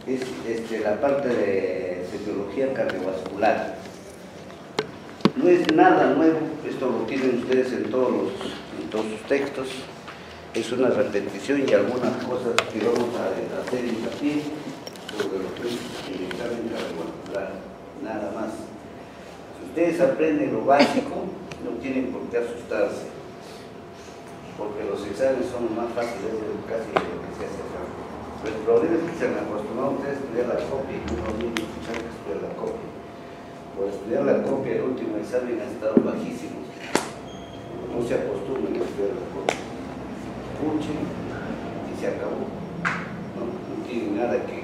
es la parte de semiología cardiovascular. No es nada nuevo, esto lo tienen ustedes en todos sus textos. Es una repetición y algunas cosas que vamos a hacer hincapié sobre lo que es el examen cardiovascular, nada más. Si ustedes aprenden lo básico, no tienen por qué asustarse, porque los exámenes son más fáciles de casi de lo que se hace acá. Pero el problema es que se han acostumbrado ustedes a estudiar la copia y no los niños que estudiar la copia. Por estudiar la copia, el último examen ha estado bajísimo. No se acostumbren a estudiar la copia. Escuchen y se acabó. No tiene nada que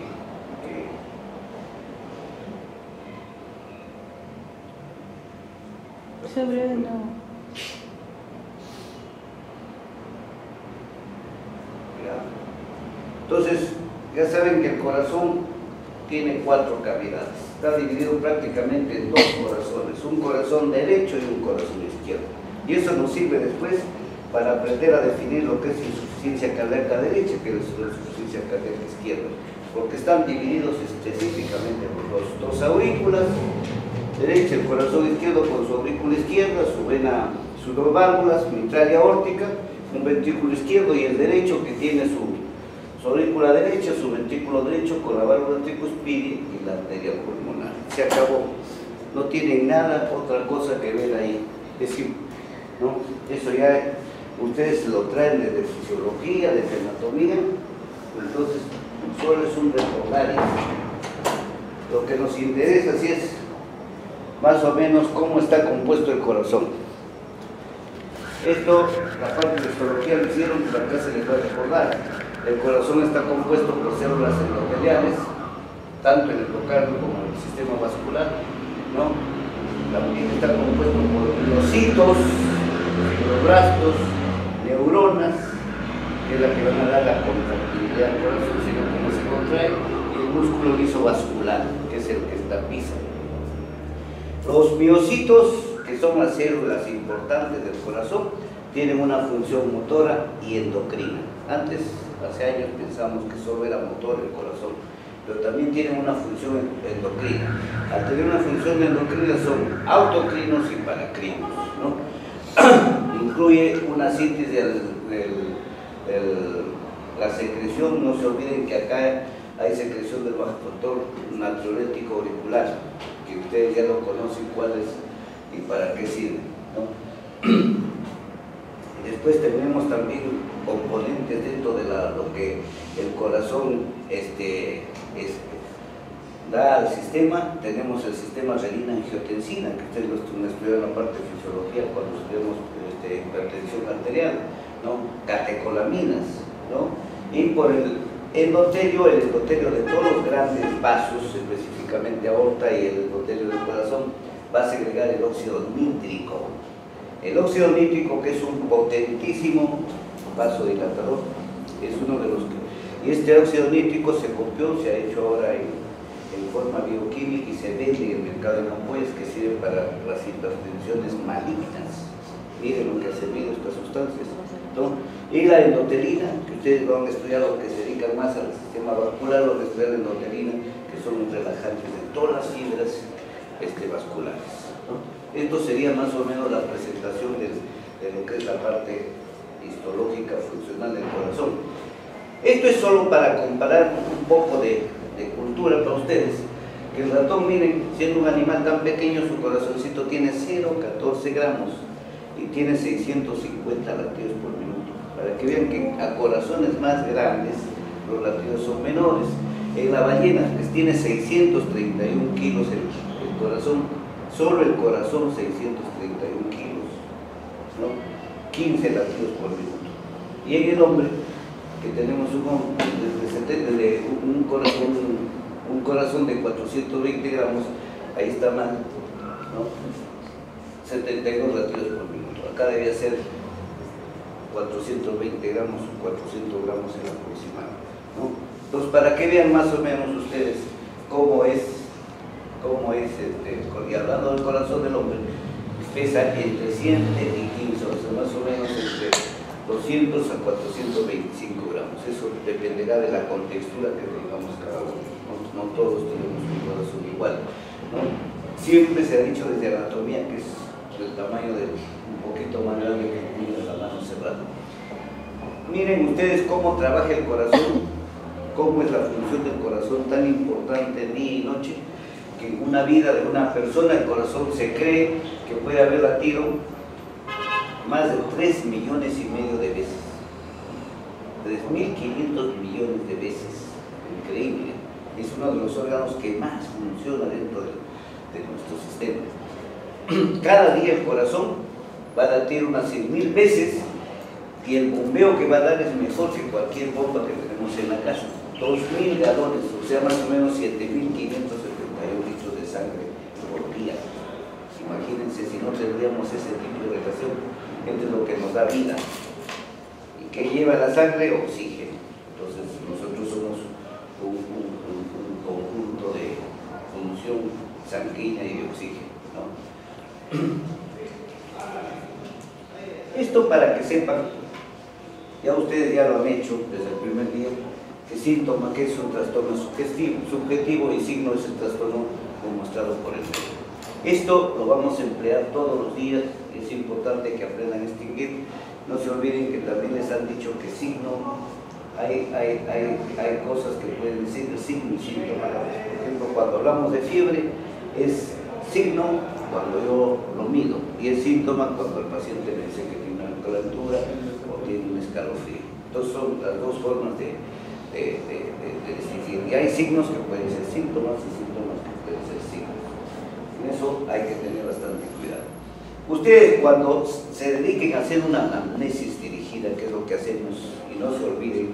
sobre no. Entonces, ya saben que el corazón tiene 4 cavidades. Está dividido prácticamente en 2 corazones, un corazón derecho y un corazón izquierdo. Y eso nos sirve después para aprender a definir lo que es insuficiencia cardíaca derecha, que es insuficiencia cardíaca izquierda, porque están divididos específicamente por dos aurículas, derecha el corazón izquierdo con su aurícula izquierda, su vena, sus 2 válvulas, mitral y aórtica, un ventrículo izquierdo, y el derecho que tiene su aurícula derecha, su ventrículo derecho con la válvula tricuspidia y la arteria pulmonar. Se acabó. No tienen nada, otra cosa que ver ahí. Es decir, ¿no? Eso ya ustedes lo traen desde fisiología, desde anatomía, entonces solo es un recordar. Lo que nos interesa sí es más o menos cómo está compuesto el corazón. Esto, la parte de histología lo hicieron, pero acá se les va a recordar. El corazón está compuesto por células endoteliales, tanto en el endocardio como en el sistema vascular, ¿no? También está compuesto por glocitos, fibroblastos, neuronas, que es la que van a dar la contractilidad al corazón, sino cómo se contrae, y el músculo lisovascular, que es el que tapiza. Los miocitos, que son las células importantes del corazón, tienen una función motora y endocrina. Antes, hace años, pensamos que solo era motor el corazón, pero también tienen una función endocrina. Al tener una función endocrina son autocrinos y paracrinos, ¿no? Incluye una síntesis de la secreción. No se olviden que acá hay secreción del factor natriurético auricular, que ustedes ya lo conocen cuál es y para qué sirve, ¿no? Después tenemos también componentes dentro de lo que el corazón da al sistema. Tenemos el sistema renina-angiotensina, que ustedes lo estudiaron en la parte de fisiología cuando estudiamos hipertensión arterial, ¿no? Catecolaminas, ¿no? Y por el endotelio de todos los grandes vasos, específicamente aorta y el endotelio del corazón, va a segregar el óxido nítrico. El óxido nítrico, que es un potentísimo vasodilatador, es uno de los que... Y este óxido nítrico se copió, se ha hecho ahora en forma bioquímica y se vende en el mercado de ampollas, que sirve para las hipertensiones malignas. Miren lo que ha servido estas sustancias, ¿no? Y la endotelina, que ustedes van a estudiar, los que se dedican más al sistema vascular, van a estudiar la endotelina, que son relajantes de todas las fibras vasculares, ¿no? Esto sería más o menos la presentación de lo que es la parte histológica funcional del corazón. Esto es solo para comparar un poco de cultura para ustedes. Que el ratón, miren, siendo un animal tan pequeño, su corazoncito tiene 0,14 gramos y tiene 650 latidos por minuto. Para que vean que a corazones más grandes los latidos son menores. En la ballena, pues, tiene 631 kilos el corazón. Solo el corazón 631 kilos, ¿no? 15 latidos por minuto. Y en el hombre, que tenemos un corazón de 420 gramos, ahí está mal, ¿no? 72 latidos por minuto. Acá debía ser 420 gramos o 400 gramos el aproximado, ¿no? Entonces, para que vean más o menos ustedes cómo es y hablando del corazón del hombre, pesa entre 100 y 15, o sea, más o menos entre 200 a 425 gramos. Eso dependerá de la contextura que tengamos cada uno, ¿no? no todos tenemos un corazón igual, ¿no? Siempre se ha dicho desde anatomía que es del tamaño de un poquito más grande que la mano cerrada. Miren ustedes cómo trabaja el corazón, cómo es la función del corazón tan importante día y noche, que en una vida de una persona el corazón se cree que puede haber latido más de 3,5 millones de veces. 3.500 millones de veces. Increíble. Es uno de los órganos que más funciona dentro de nuestro sistema. Cada día el corazón va a latir unas 100.000 veces y el bombeo que va a dar es mejor que cualquier bomba que tenemos en la casa. 2.000 galones, o sea, más o menos 7.571 litros de sangre por día. Imagínense si no tendríamos ese tipo de relación entre lo que nos da vida. ¿Y qué lleva la sangre? Oxígeno. Entonces nosotros somos un conjunto de función sanguínea y de oxígeno, ¿no? Esto para que sepan, ya ustedes ya lo han hecho desde el primer día, que síntoma, que es un trastorno subjetivo y signo es el trastorno demostrado por el médico. Esto lo vamos a emplear todos los días, es importante que aprendan a distinguir. No se olviden que también les han dicho que signo, hay cosas que pueden decir signo y síntoma. Por ejemplo, cuando hablamos de fiebre, es signo cuando yo lo mido y es síntoma cuando el paciente me dice que tiene una calentura o tiene un escalofrío. Entonces son las dos formas de distinguir. Y hay signos que pueden ser síntomas y síntomas que pueden ser signos. En eso hay que tener bastante cuidado. Ustedes cuando se dediquen a hacer una anamnesis dirigida, que es lo que hacemos, y no se olviden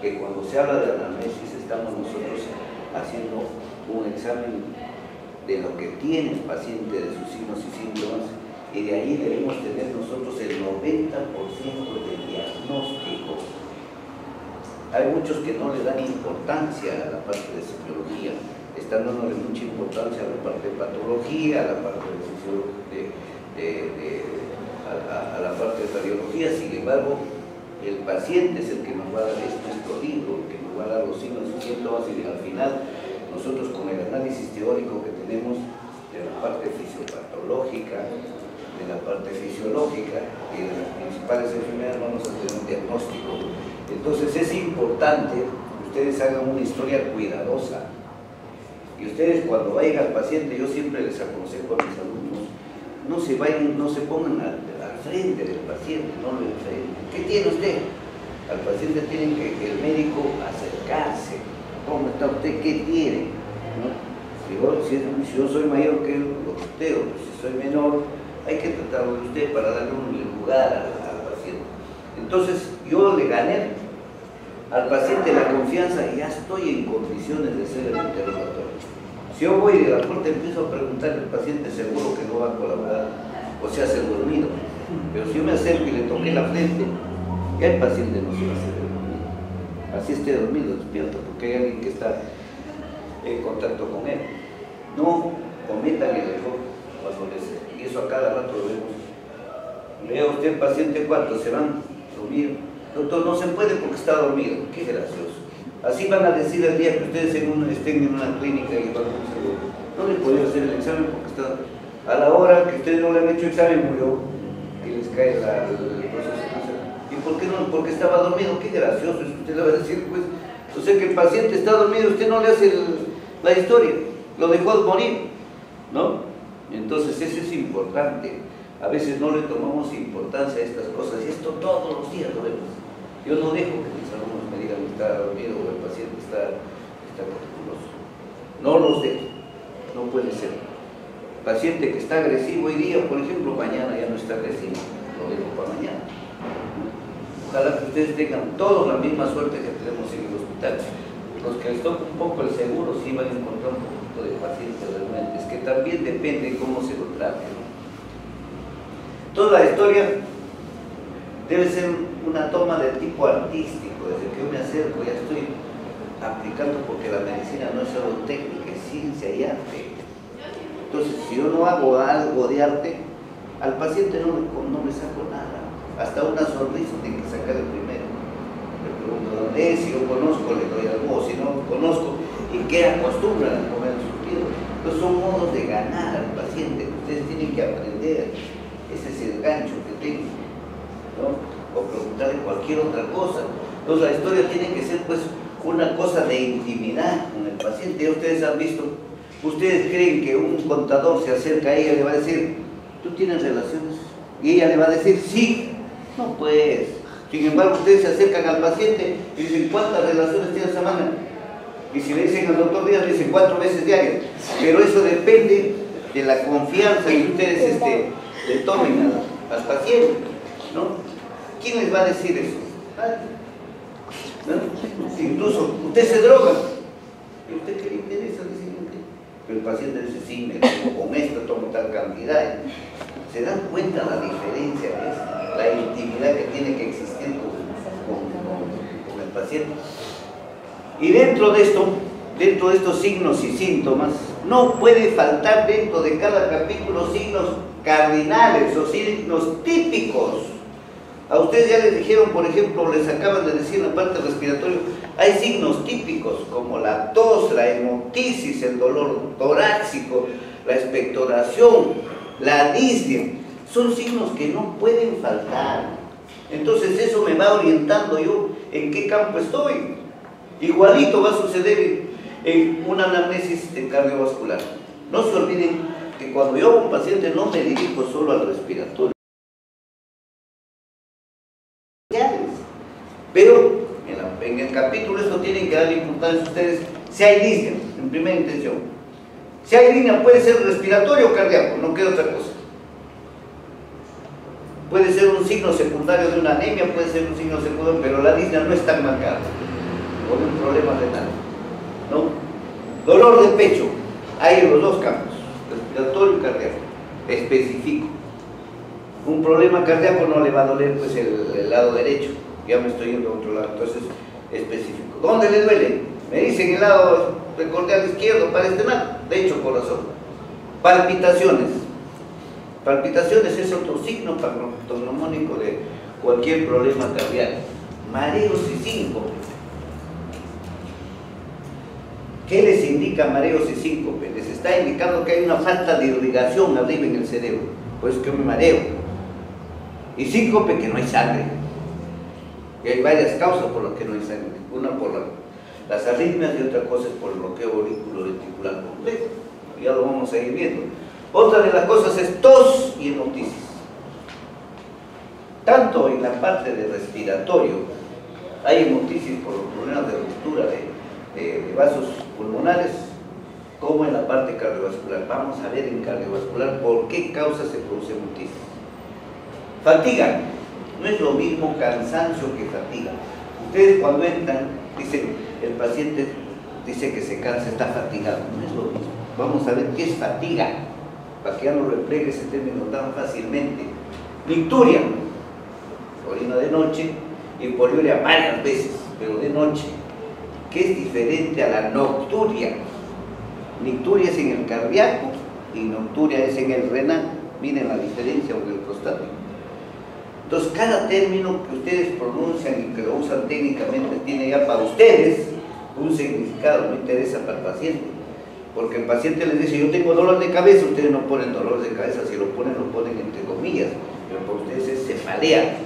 que cuando se habla de anamnesis estamos nosotros haciendo un examen de lo que tiene el paciente, de sus signos y síntomas, y de ahí debemos tener nosotros el 90% del diagnóstico. Hay muchos que no le dan importancia a la parte de semiología, están dándole mucha importancia a la parte de patología, a la parte a la parte de radiología. Sin embargo, el paciente es el que nos va a dar nuestro libro, que nos va a dar los signos y síntomas, y al final nosotros con el análisis teórico que tenemos de la parte fisiopatológica, de la parte fisiológica y de las principales enfermedades vamos a tener un diagnóstico. Entonces es importante que ustedes hagan una historia cuidadosa. Y ustedes cuando vayan al paciente, yo siempre les aconsejo a mis alumnos, no se pongan al frente del paciente, no lo enfrenten. ¿Qué tiene usted? Al paciente tiene que el médico acercarse. ¿Cómo está usted? ¿Qué tiene? ¿No? Si yo soy mayor que usted, o si soy menor, hay que tratarlo de usted para darle un lugar al paciente. Entonces yo le gané al paciente la confianza y ya estoy en condiciones de hacer el interrogatorio. Si yo voy de la puerta y empiezo a preguntar al paciente, seguro que no va a colaborar o se hace dormido. Pero si yo me acerco y le toqué la frente, ya el paciente no se va a hacer dormido. Así esté dormido, despierta, porque hay alguien que está en contacto con él. No cometan el error cuando y eso a cada rato lo vemos. Lea usted paciente cuántos se van dormido. Doctor, no se puede porque está dormido. Qué gracioso. Así van a decir el día que ustedes estén en una clínica y van a decir, no les podía hacer el examen porque está a la hora que ustedes no le han hecho examen murió y les cae el proceso. ¿Y por qué no? Porque estaba dormido. Qué gracioso. Usted le va a decir, pues, o sea que el paciente está dormido, usted no le hace la historia, lo dejó morir, ¿no? Entonces eso es importante. A veces no le tomamos importancia a estas cosas y esto todos los días lo vemos. Yo no dejo que mis alumnos me digan que está dormido o el paciente está corticuloso. No los dejo, no puede ser. Paciente que está agresivo hoy día, por ejemplo, mañana ya no está agresivo, lo dejo para mañana. Ojalá que ustedes tengan todos la misma suerte que tenemos en el hospital. Los que les toca un poco el seguro sí van a encontrar un poquito de pacientes realmente. Es que también depende cómo se lo trate, ¿no? Toda la historia debe ser una toma de tipo artístico. Desde que yo me acerco ya estoy aplicando, porque la medicina no es solo técnica, es ciencia y arte. Entonces, si yo no hago algo de arte, al paciente no le saco nada. Hasta una sonrisa tiene que sacar el primero. Le pregunto dónde es, si yo conozco le doy algo, si no conozco y qué acostumbran a comer surtido. Entonces son modos de ganar al paciente que ustedes tienen que aprender. Ese es el gancho que tienen, ¿no? O preguntarle cualquier otra cosa. Entonces la historia tiene que ser pues una cosa de intimidad con el paciente. Ya ustedes han visto, ustedes creen que un contador se acerca a ella y le va a decir, ¿tú tienes relaciones? Y ella le va a decir, sí. No pues. Sin embargo, ustedes se acercan al paciente y dicen, ¿cuántas relaciones tiene esa semana? Y si le dicen al doctor Díaz, le dicen 4 veces diarias. Pero eso depende de la confianza que ustedes le tomen al paciente, ¿no? ¿Quién les va a decir eso? ¿No? Incluso, usted se droga. ¿Y usted qué le interesa? Pero el paciente dice, sí, me tomo con esto, tomo tal cantidad. ¿Se dan cuenta la diferencia que es? La intimidad que tiene que existir con el paciente. Y dentro de estos signos y síntomas, no puede faltar dentro de cada capítulo signos cardinales o signos típicos. A ustedes ya les dijeron, por ejemplo, les acaban de decir en la parte respiratoria, hay signos típicos como la tos, la hemoptisis, el dolor torácico, la expectoración, la disnea. Son signos que no pueden faltar. Entonces eso me va orientando yo en qué campo estoy. Igualito va a suceder en una anamnesis cardiovascular. No se olviden que cuando yo hago un paciente no me dirijo solo al respiratorio. Pero en el capítulo esto tienen que darle importancia a ustedes si hay disnea, en primera intención. Si hay disnea puede ser respiratorio o cardíaco, no queda otra cosa. Puede ser un signo secundario de una anemia, puede ser un signo secundario, pero la disnea no es tan marcada, con un problema renal, ¿no? Dolor de pecho, hay en los dos campos, respiratorio y cardíaco, específico. Un problema cardíaco no le va a doler pues el lado derecho, ya me estoy yendo a otro lado, entonces específico. ¿Dónde le duele? Me dicen el lado cordial izquierdo para este lado, de hecho corazón. Palpitaciones. Palpitaciones es otro signo patognomónico de cualquier problema cardíaco. Mareos y síncope. ¿Qué les indica mareos y síncope? Les está indicando que hay una falta de irrigación arriba en el cerebro, por eso que me mareo. Y síncope, que no hay sangre. Y hay varias causas por las que no hay sangre. Una por las arritmias y otra cosa es por el bloqueo auriculoventricular completo. Ya lo vamos a ir viendo. Otra de las cosas es tos y hemoptisis. Tanto en la parte de respiratorio hay hemoptisis por los problemas de ruptura de vasos pulmonares, como en la parte cardiovascular. Vamos a ver en cardiovascular por qué causa se produce hemoptisis. Fatiga. No es lo mismo cansancio que fatiga. Ustedes cuando entran, dicen, el paciente dice que se cansa, está fatigado. No es lo mismo. Vamos a ver qué es fatiga, para que ya no replegue ese término tan fácilmente. Nicturia, orina de noche, y poliuria varias veces, pero de noche, que es diferente a la nocturia. Nicturia es en el cardíaco y nocturia es en el renal. Miren la diferencia con el prostático. Entonces, cada término que ustedes pronuncian y que lo usan técnicamente tiene ya para ustedes un significado, no interesa para el paciente. Porque el paciente les dice, yo tengo dolor de cabeza, ustedes no ponen dolor de cabeza, si lo ponen entre comillas, pero para ustedes es cefalea.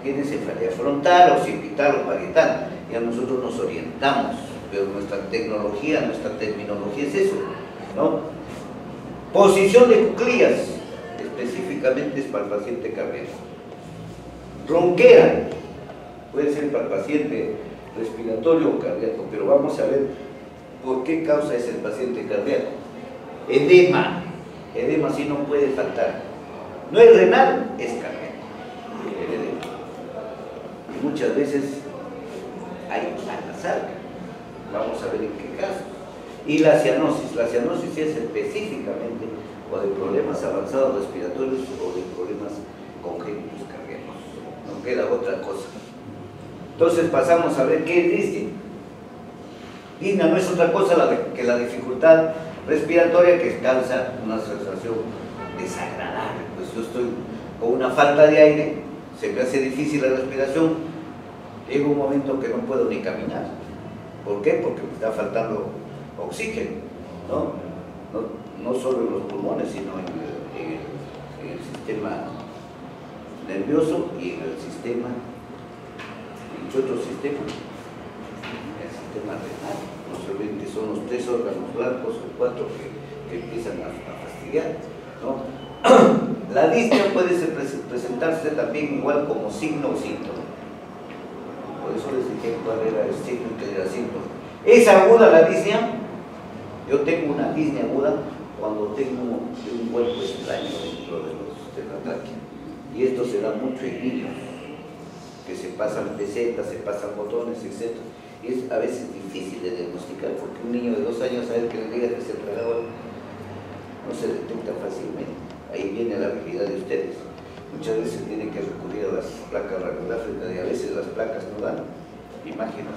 Tiene cefalea frontal, occipital o parietal, y a nosotros nos orientamos, pero nuestra tecnología, nuestra terminología es eso, ¿no? Posición de cuclillas, específicamente es para el paciente cardíaco. Ronquera, puede ser para el paciente respiratorio o cardíaco, pero vamos a ver por qué causa es el paciente cardíaco. Edema, edema sí no puede faltar. No es renal, es cardíaco. El edema. Y muchas veces hay anasal. Vamos a ver en qué caso. Y la cianosis es específicamente o de problemas avanzados respiratorios o de problemas congénitos cardíacos. No queda otra cosa. Entonces pasamos a ver qué es disnea. Disnea no es otra cosa que la dificultad respiratoria que causa una sensación desagradable. Pues yo estoy con una falta de aire, se me hace difícil la respiración, llega un momento que no puedo ni caminar. ¿Por qué? Porque me está faltando oxígeno, ¿no? No solo en los pulmones, sino en el sistema nervioso y en el sistema, en otro sistema, el sistema renal. No se olviden que son los 3 órganos blancos o 4 que empiezan a fastidiar, ¿no? La disnea puede presentarse también igual como signo o síntoma. Por eso les dije cuál era el signo y qué era el síntoma. ¿Es aguda la disnea? Yo tengo una disnea aguda cuando tengo un cuerpo extraño dentro de la tráquea. Y esto se da mucho en niños, que se pasan pesetas, se pasan botones, etc. Y es a veces difícil de diagnosticar, porque un niño de 2 años, a ver que le diga que se tragaba, no se detecta fácilmente. Ahí viene la habilidad de ustedes. Muchas veces tienen que recurrir a las placas radiográficas y a veces las placas no dan imágenes.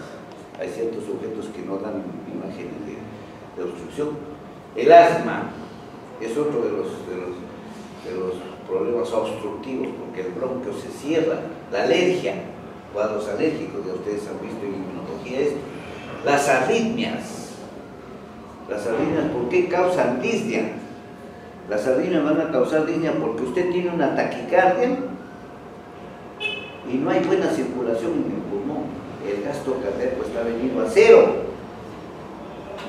Hay ciertos objetos que no dan imágenes de obstrucción. El asma es otro de los problemas obstructivos, porque el bronquio se cierra. La alergia, cuadros alérgicos, ya ustedes han visto en inmunología esto. Las arritmias, ¿por qué causan disnea? Las arritmias van a causar disnea porque usted tiene una taquicardia y no hay buena circulación en el pulmón. El gasto cardíaco está venido a 0.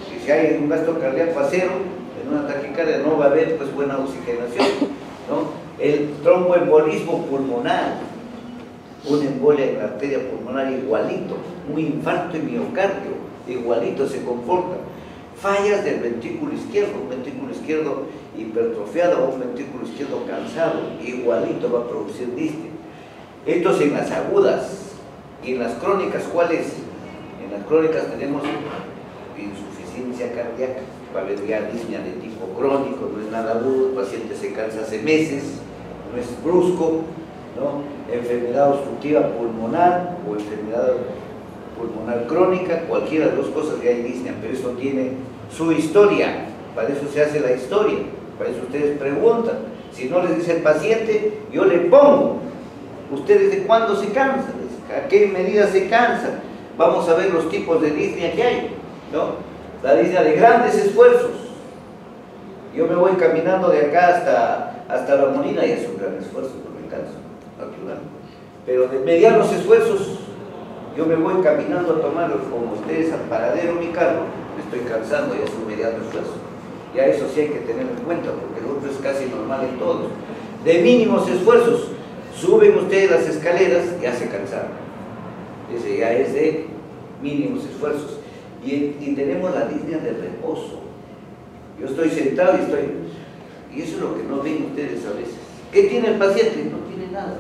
Y si hay un gasto cardíaco a 0, en una taquicardia no va a haber pues buena oxigenación, ¿no? El tromboembolismo pulmonar, una embolia en la arteria pulmonar igualito, un infarto en miocardio, igualito se comporta. Fallas del ventrículo izquierdo, un ventrículo izquierdo hipertrofiado o un ventrículo izquierdo cansado, igualito va a producir disnea. Esto es en las agudas. Y en las crónicas, ¿cuáles? En las crónicas tenemos insuficiencia cardíaca, va a haber ya disnea de tipo crónico, no es nada agudo, el paciente se cansa hace meses, no es brusco, ¿no? Enfermedad obstructiva pulmonar o enfermedad pulmonar crónica, cualquiera de las dos cosas ya hay disnea, pero eso tiene su historia, para eso se hace la historia, para eso ustedes preguntan. Si no les dice el paciente, yo le pongo. ¿Ustedes de cuándo se cansan? ¿A qué medida se cansan? Vamos a ver los tipos de disnea que hay, ¿no? La disnea de grandes esfuerzos. Yo me voy caminando de acá hasta la Molina y es un gran esfuerzo, no me canso, natural. Pero de medianos esfuerzos, yo me voy caminando a tomar, como ustedes, al paradero mi carro, me estoy cansando y es un mediano esfuerzo. Y a eso sí hay que tener en cuenta, porque el otro es casi normal en todos. De mínimos esfuerzos, suben ustedes las escaleras, ya se cansaron. Ese ya es de mínimos esfuerzos. Y tenemos la disnea de reposo. Yo estoy sentado y eso es lo que no ven ustedes a veces. ¿Qué tiene el paciente? No tiene nada.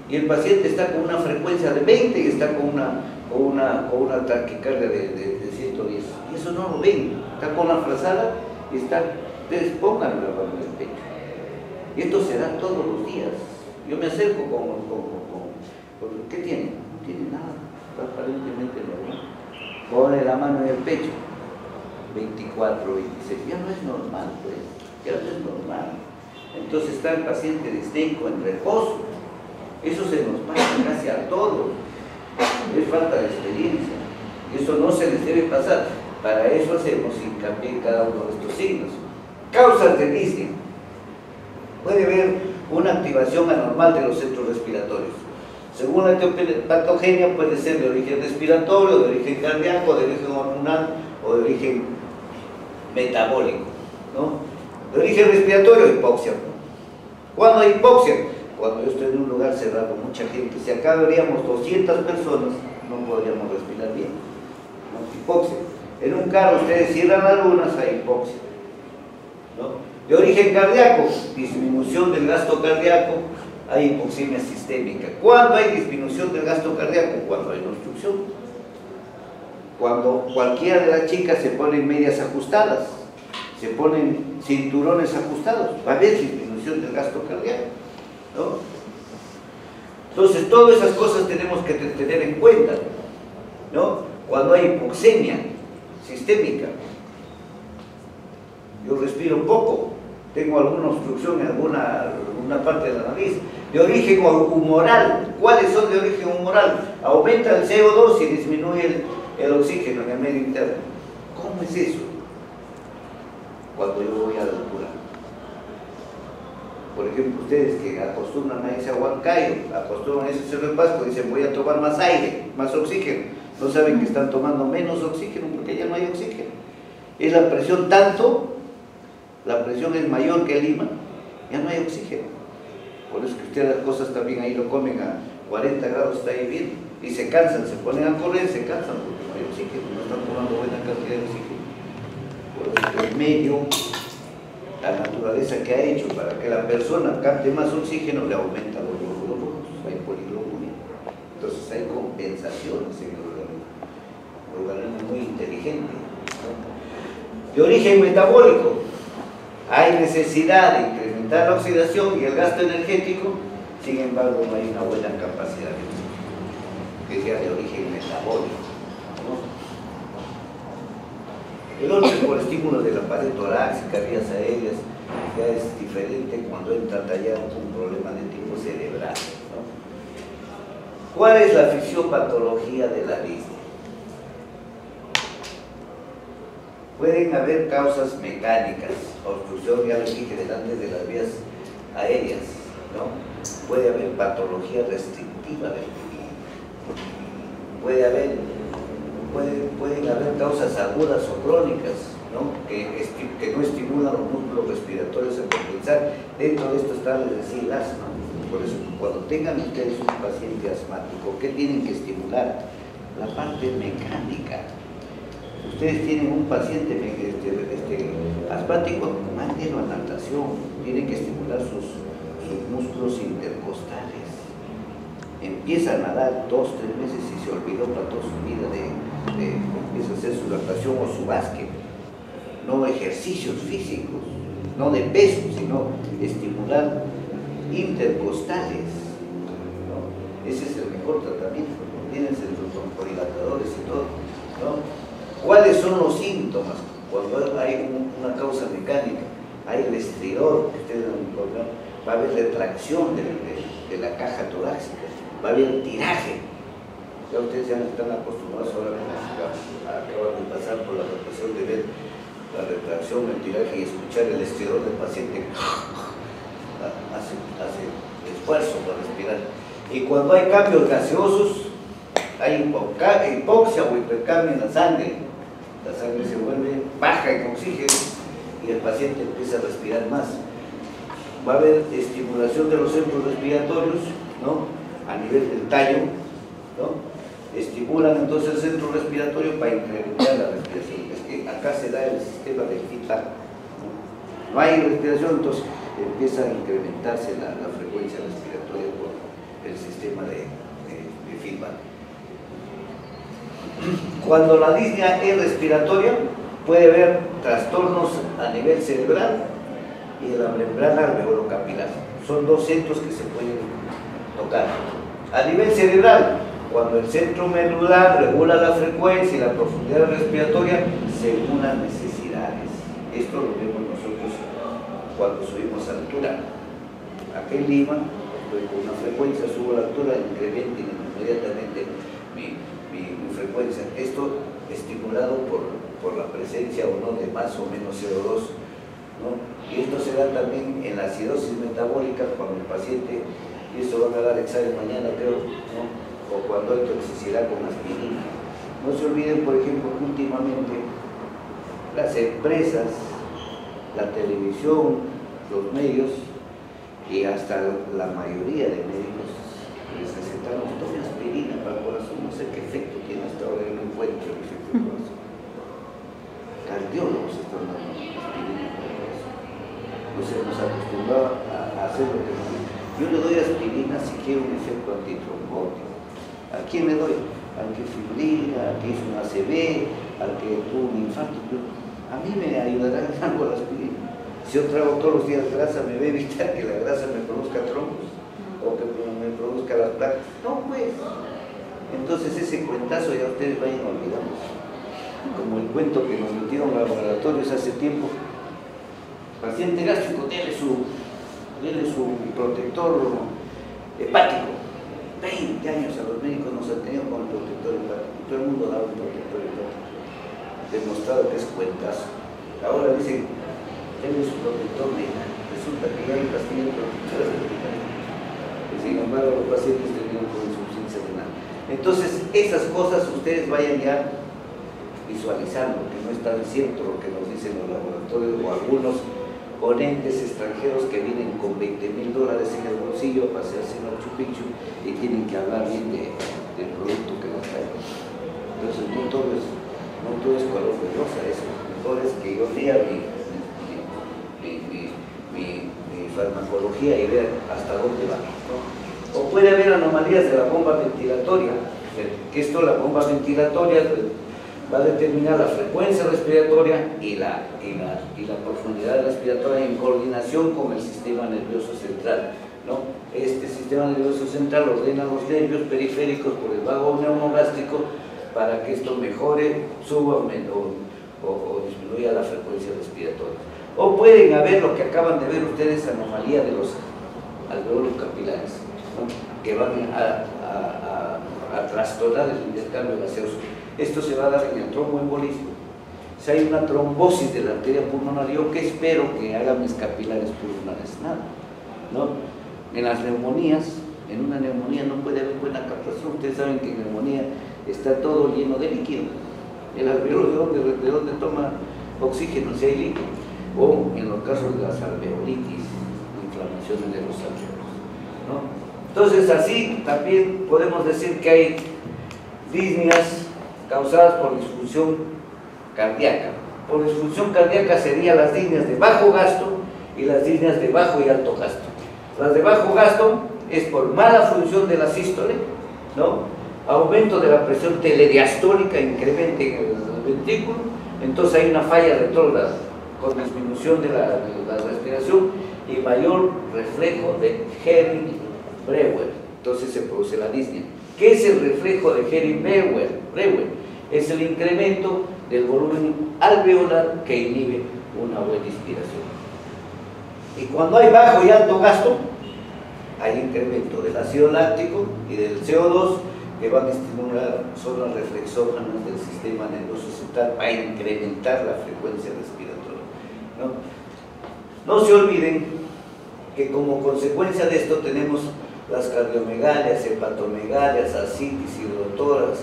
Y el paciente está con una frecuencia de 20 y está con una taquicardia de 110. Y eso no lo ven. Está con la frazada y está, ustedes pongan la mano en el pecho. Y esto se da todos los días. Yo me acerco ¿qué tiene? No tiene nada. Está aparentemente normal. Pone la mano en el pecho. 24, 26. Ya no es normal, pues. Ya no es normal. Entonces está el paciente distinto en reposo. Eso se nos pasa casi a todos. Es falta de experiencia. Y eso no se les debe pasar. Para eso hacemos hincapié en cada uno de estos signos. Causas de disnea. Puede haber una activación anormal de los centros respiratorios. Según la patogenia puede ser de origen respiratorio, de origen cardíaco, de origen hormonal o de origen metabólico, ¿no? De origen respiratorio, hipoxia. ¿Cuándo hay hipoxia? Cuando yo estoy en un lugar cerrado, mucha gente. Si acá veríamos 200 personas, no podríamos respirar bien, ¿no? Hipoxia. En un carro ustedes cierran las lunas, hay hipoxia, ¿no? De origen cardíaco, disminución del gasto cardíaco, hay hipoxemia sistémica. ¿Cuándo hay disminución del gasto cardíaco? Cuando hay obstrucción. Cuando cualquiera de las chicas se ponen medias ajustadas, se ponen cinturones ajustados, va a haber disminución del gasto cardíaco, ¿no? Entonces, todas esas cosas tenemos que tener en cuenta, ¿no? Cuando hay hipoxemia sistémica, yo respiro poco, tengo alguna obstrucción en alguna parte de la nariz. De origen humoral, ¿cuáles son de origen humoral? Aumenta el CO2 y disminuye el oxígeno en el medio interno. ¿Cómo es eso? Cuando yo voy a la altura. Por ejemplo, ustedes que acostumbran a irse a Huancayo, acostumbran a irse a Cerro de Pasco, dicen voy a tomar más aire, más oxígeno. No saben que están tomando menos oxígeno porque ya no hay oxígeno. Es la presión tanto, la presión es mayor que en Lima, ya no hay oxígeno. Por eso que ustedes las cosas también ahí lo comen a 40 grados, está hirviendo. Y se cansan, se ponen a correr, se cansan porque no hay oxígeno, no están tomando buena cantidad de oxígeno. Por eso que el medio, la naturaleza que ha hecho para que la persona capte más oxígeno, le aumenta los glóbulos rojos, hay poliglobulia. Entonces hay compensaciones en el organismo. El organismo es muy inteligente, ¿no? De origen metabólico, hay necesidad de incrementar la oxidación y el gasto energético, sin embargo no hay una buena capacidad de oxígeno, que sea de origen metabólico, ¿no? El otro es por estímulos de la pared torácica, vías aéreas, ya es diferente cuando entra tallado un problema de tipo cerebral, ¿no? ¿Cuál es la fisiopatología de la disnea? Pueden haber causas mecánicas, obstrucción, ya lo dije delante, de las vías aéreas, ¿no? Puede haber patología restrictiva del pulmón, pueden haber causas agudas o crónicas, ¿no? Que no estimulan los músculos respiratorios a compensar. Dentro de esto está, les decía, el asma. Por eso, cuando tengan ustedes un paciente asmático, ¿qué tienen que estimular? La parte mecánica. Ustedes tienen un paciente asmático, mándenlo a natación, tienen que estimular sus músculos intercostales. Empieza a nadar 2 o 3 meses y se olvidó para toda su vida empieza a hacer su natación o su básquet. No ejercicios físicos, no de peso, sino estimular intercostales, ¿no? Ese es el mejor tratamiento, tienen los broncodilatadores y todo, ¿no? ¿Cuáles son los síntomas? Cuando hay una causa mecánica, hay el estridor, que ustedes han encontrado, va a haber retracción de la caja torácica, va a haber tiraje. Ya ustedes ya están acostumbrados ahora acaban de pasar por la represión de ver la retracción, el tiraje y escuchar el estridor del paciente. Hace esfuerzo para respirar. Y cuando hay cambios gaseosos, hay hipoxia o hipercambio en la sangre se vuelve baja en oxígeno y el paciente empieza a respirar más. Va a haber estimulación de los centros respiratorios, ¿no? A nivel del tallo, ¿no? Estimulan entonces el centro respiratorio para incrementar la respiración. Es que acá se da el sistema de feedback, ¿no? No hay respiración, entonces empieza a incrementarse la frecuencia respiratoria por el sistema de feedback. Cuando la disnea es respiratoria, puede haber trastornos a nivel cerebral y de la membrana alveolo-capilar. Son 2 centros que se pueden tocar. A nivel cerebral, cuando el centro medular regula la frecuencia y la profundidad respiratoria según las necesidades. Esto lo vemos nosotros cuando subimos a altura. Aquí en Lima, estoy con una frecuencia, subo a la altura, incremento inmediatamente mi frecuencia. Esto estimulado por la presencia o no de más o menos CO2, ¿no? Y esto se da también en la acidosis metabólica cuando el paciente, y esto van a dar examen mañana creo, ¿no? O cuando hay toxicidad con aspirina. No se olviden, por ejemplo, que últimamente las empresas, la televisión, los medios y hasta la mayoría de médicos les recetaron tome aspirina para el corazón. No sé qué efecto tiene hasta ahora, no encuentro el efecto del corazón. Cardiólogos están dando aspirina para el corazón. Nos hemos acostumbrado a hacer lo que no. Yo le doy aspirina si quiero un efecto antitrombótico. ¿A quién le doy? Al que fibrila, al que hizo un ACV, al que tuvo un infarto. A mí me ayudará algo la aspirina. Si yo trago todos los días grasa, me va a evitar que la grasa me produzca trombos o que me produzca las placas. No, pues. Entonces ese cuentazo ya ustedes vayan olvidando. Como el cuento que nos metieron a los laboratorios hace tiempo. Paciente gástrico, dele su protector hepático. 20 años a los médicos nos han tenido con el protector hepático. Todo el mundo daba un protector hepático. demostrado que es cuentazo. Ahora dicen, él es un protector médico, resulta que ya hay pastillas protectoras de y sin embargo los pacientes terminan con insuficiencia renal. Entonces, esas cosas ustedes vayan ya visualizando, que no es tan cierto lo que nos dicen los laboratorios o algunos ponentes extranjeros que vienen con $20.000 en el bolsillo para hacerse Machu Picchu y tienen que hablar bien del producto que nos traen. Entonces, no todo es color de rosa, eso. Mejor es que yo lea mi farmacología y vea hasta dónde va, ¿no? O puede haber anomalías de la bomba ventilatoria, que esto, la bomba ventilatoria va a determinar la frecuencia respiratoria y la profundidad respiratoria en coordinación con el sistema nervioso central, ¿no? Este sistema nervioso central ordena los nervios periféricos por el vago neumogástrico para que esto mejore, suba o disminuya la frecuencia respiratoria. O pueden haber lo que acaban de ver ustedes, anomalía de los alveolos capilares, ¿no? Que van a trastornar el intercambio gaseoso. Esto se va a dar en el tromboembolismo. Si hay una trombosis de la arteria pulmonar, ¿yo qué espero que hagan mis capilares pulmonares? Nada, ¿no? En las neumonías, en una neumonía no puede haber buena captación. Ustedes saben que en neumonía está todo lleno de líquido. El alveolo, ¿de dónde toma oxígeno si hay líquido? O en los casos de las alveolitis, inflamaciones de los alveolos, ¿no? Entonces, así también podemos decir que hay disnias causadas por disfunción cardíaca. Por disfunción cardíaca serían las disnias de bajo gasto y las disnias de bajo y alto gasto. Las de bajo gasto es por mala función de la sístole, ¿no? Aumento de la presión telediastólica, incremento en el ventrículo, entonces hay una falla retrógrada con disminución de la respiración y mayor reflejo de Hering-Breuer. Entonces se produce la disnea. ¿Qué es el reflejo de Hering-Breuer? Es el incremento del volumen alveolar que inhibe una buena inspiración. Y cuando hay bajo y alto gasto, hay incremento del ácido láctico y del CO2 que van a estimular zonas reflexógenas del sistema nervioso central para incrementar la frecuencia respiratoria, ¿no? No se olviden que como consecuencia de esto tenemos las cardiomegalias, hepatomegalias, ascitis, hidrotórax,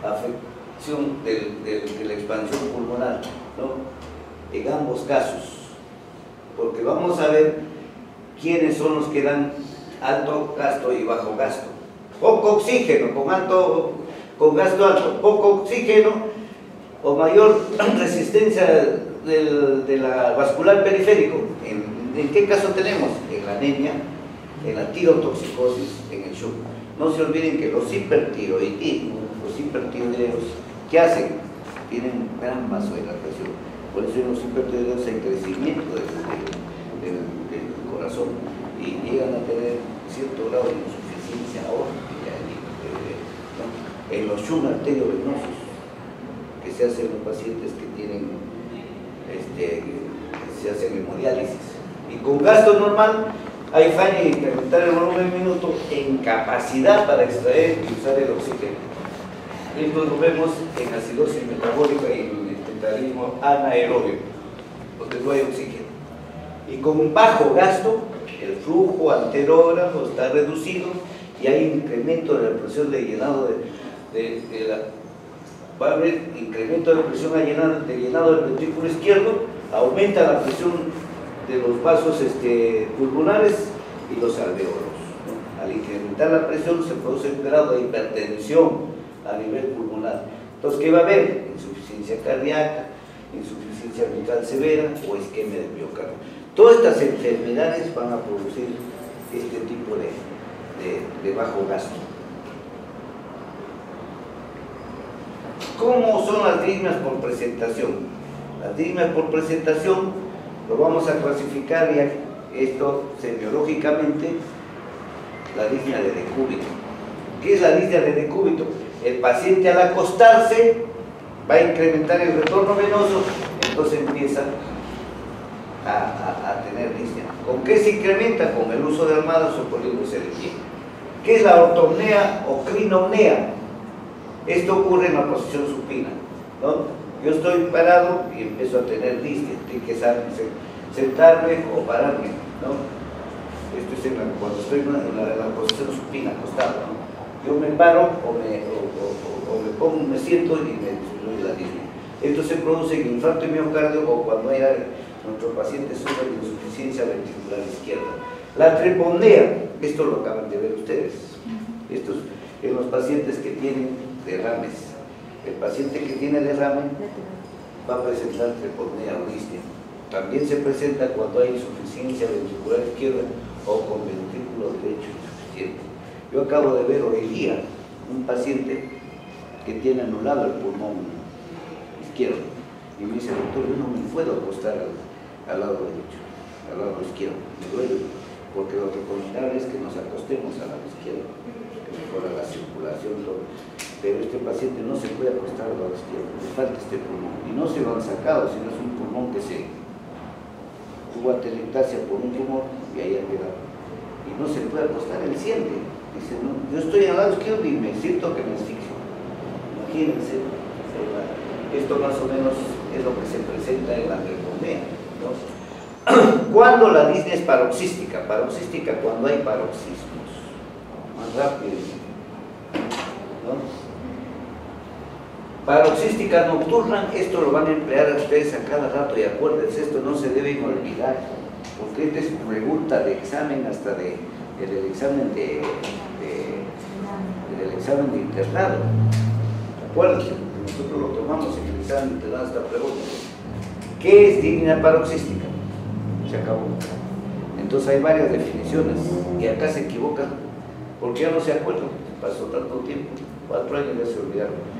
afección de la expansión pulmonar, ¿no? En ambos casos, porque vamos a ver quiénes son los que dan alto gasto y bajo gasto. Poco oxígeno con gasto alto, poco oxígeno o mayor resistencia de la vascular periférico. ¿En qué caso tenemos? En la anemia, en la tirotoxicosis, en el shock. No se olviden que los hipertiroideos, ¿qué hacen? Tienen gran vasodilatación. Por eso en los hipertiroideos hay crecimiento del corazón y llegan a tener cierto grado de insuficiencia aórtica, ¿no? En los shunts arteriovenosos que se hacen en los pacientes que tienen se hacen hemodiálisis. Y con gasto normal hay falla en incrementar el volumen minuto en capacidad para extraer y usar el oxígeno. Esto lo vemos en acidosis metabólica y en el tetrahismo anaerobio, donde no hay oxígeno. Y con bajo gasto, el flujo anterógrafo está reducido y hay incremento de la presión de llenado va a haber incremento de la presión de llenado del ventrículo izquierdo, aumenta la presión de los vasos pulmonares y los alveolos, ¿no? Al incrementar la presión se produce un grado de hipertensión a nivel pulmonar. Entonces, ¿qué va a haber? Insuficiencia cardíaca, insuficiencia mitral severa o isquemia del miocardio. Todas estas enfermedades van a producir este tipo de bajo gasto. ¿Cómo son las dismias por presentación? Las dismias por presentación lo vamos a clasificar ya esto semiológicamente, la disnea de decúbito. ¿Qué es la disnea de decúbito? El paciente al acostarse va a incrementar el retorno venoso, entonces empieza a tener disnea. ¿Con qué se incrementa? Con el uso de almohadas o poniéndose de pie. ¿Qué es la ortopnea o crinopnea? Esto ocurre en la posición supina, ¿no? Yo estoy parado y empiezo a tener disnea, tengo que sentarme o pararme, ¿no? Esto es cuando estoy en la posición supina, acostado, ¿no? Yo me paro o me siento y me disminuye la disnea. Esto se produce en infarto de miocardio o cuando nuestro paciente sufre de insuficiencia ventricular izquierda. La tripondea, esto lo acaban de ver ustedes, esto es en los pacientes que tienen derrames. El paciente que tiene derrame va a presentar tripondea o disnea. También se presenta cuando hay insuficiencia ventricular izquierda o con ventrículo derecho insuficiente. Yo acabo de ver hoy día un paciente que tiene anulado el pulmón izquierdo y me dice: doctor, yo no me puedo acostar al lado derecho, al lado izquierdo, me duele, porque lo recomendable es que nos acostemos al lado izquierdo, que mejora la circulación, todo. Pero este paciente no se puede acostar al lado izquierdo, le falta este pulmón, y no se lo han sacado, sino es un pulmón que se tuvo atelectasia por un tumor y ahí ha quedado, y no se puede acostar, él siente, dice: no, yo estoy al lado izquierdo y me siento que me asfixio. Imagínense, esto más o menos es lo que se presenta en la tripondea, ¿no? ¿Cuándo la disnea es paroxística? Paroxística cuando hay paroxismos, más rápido, ¿no? Paroxística nocturna, esto lo van a emplear ustedes a cada rato y acuérdense, esto no se deben olvidar, porque esta es pregunta de examen hasta del examen del examen de internado. Acuérdense, nosotros lo tomamos en el examen de internado esta pregunta. ¿Qué es disnea paroxística? Se acabó. Entonces hay varias definiciones y acá se equivocan porque ya no se acuerdan, pasó tanto tiempo, 4 años ya se olvidaron.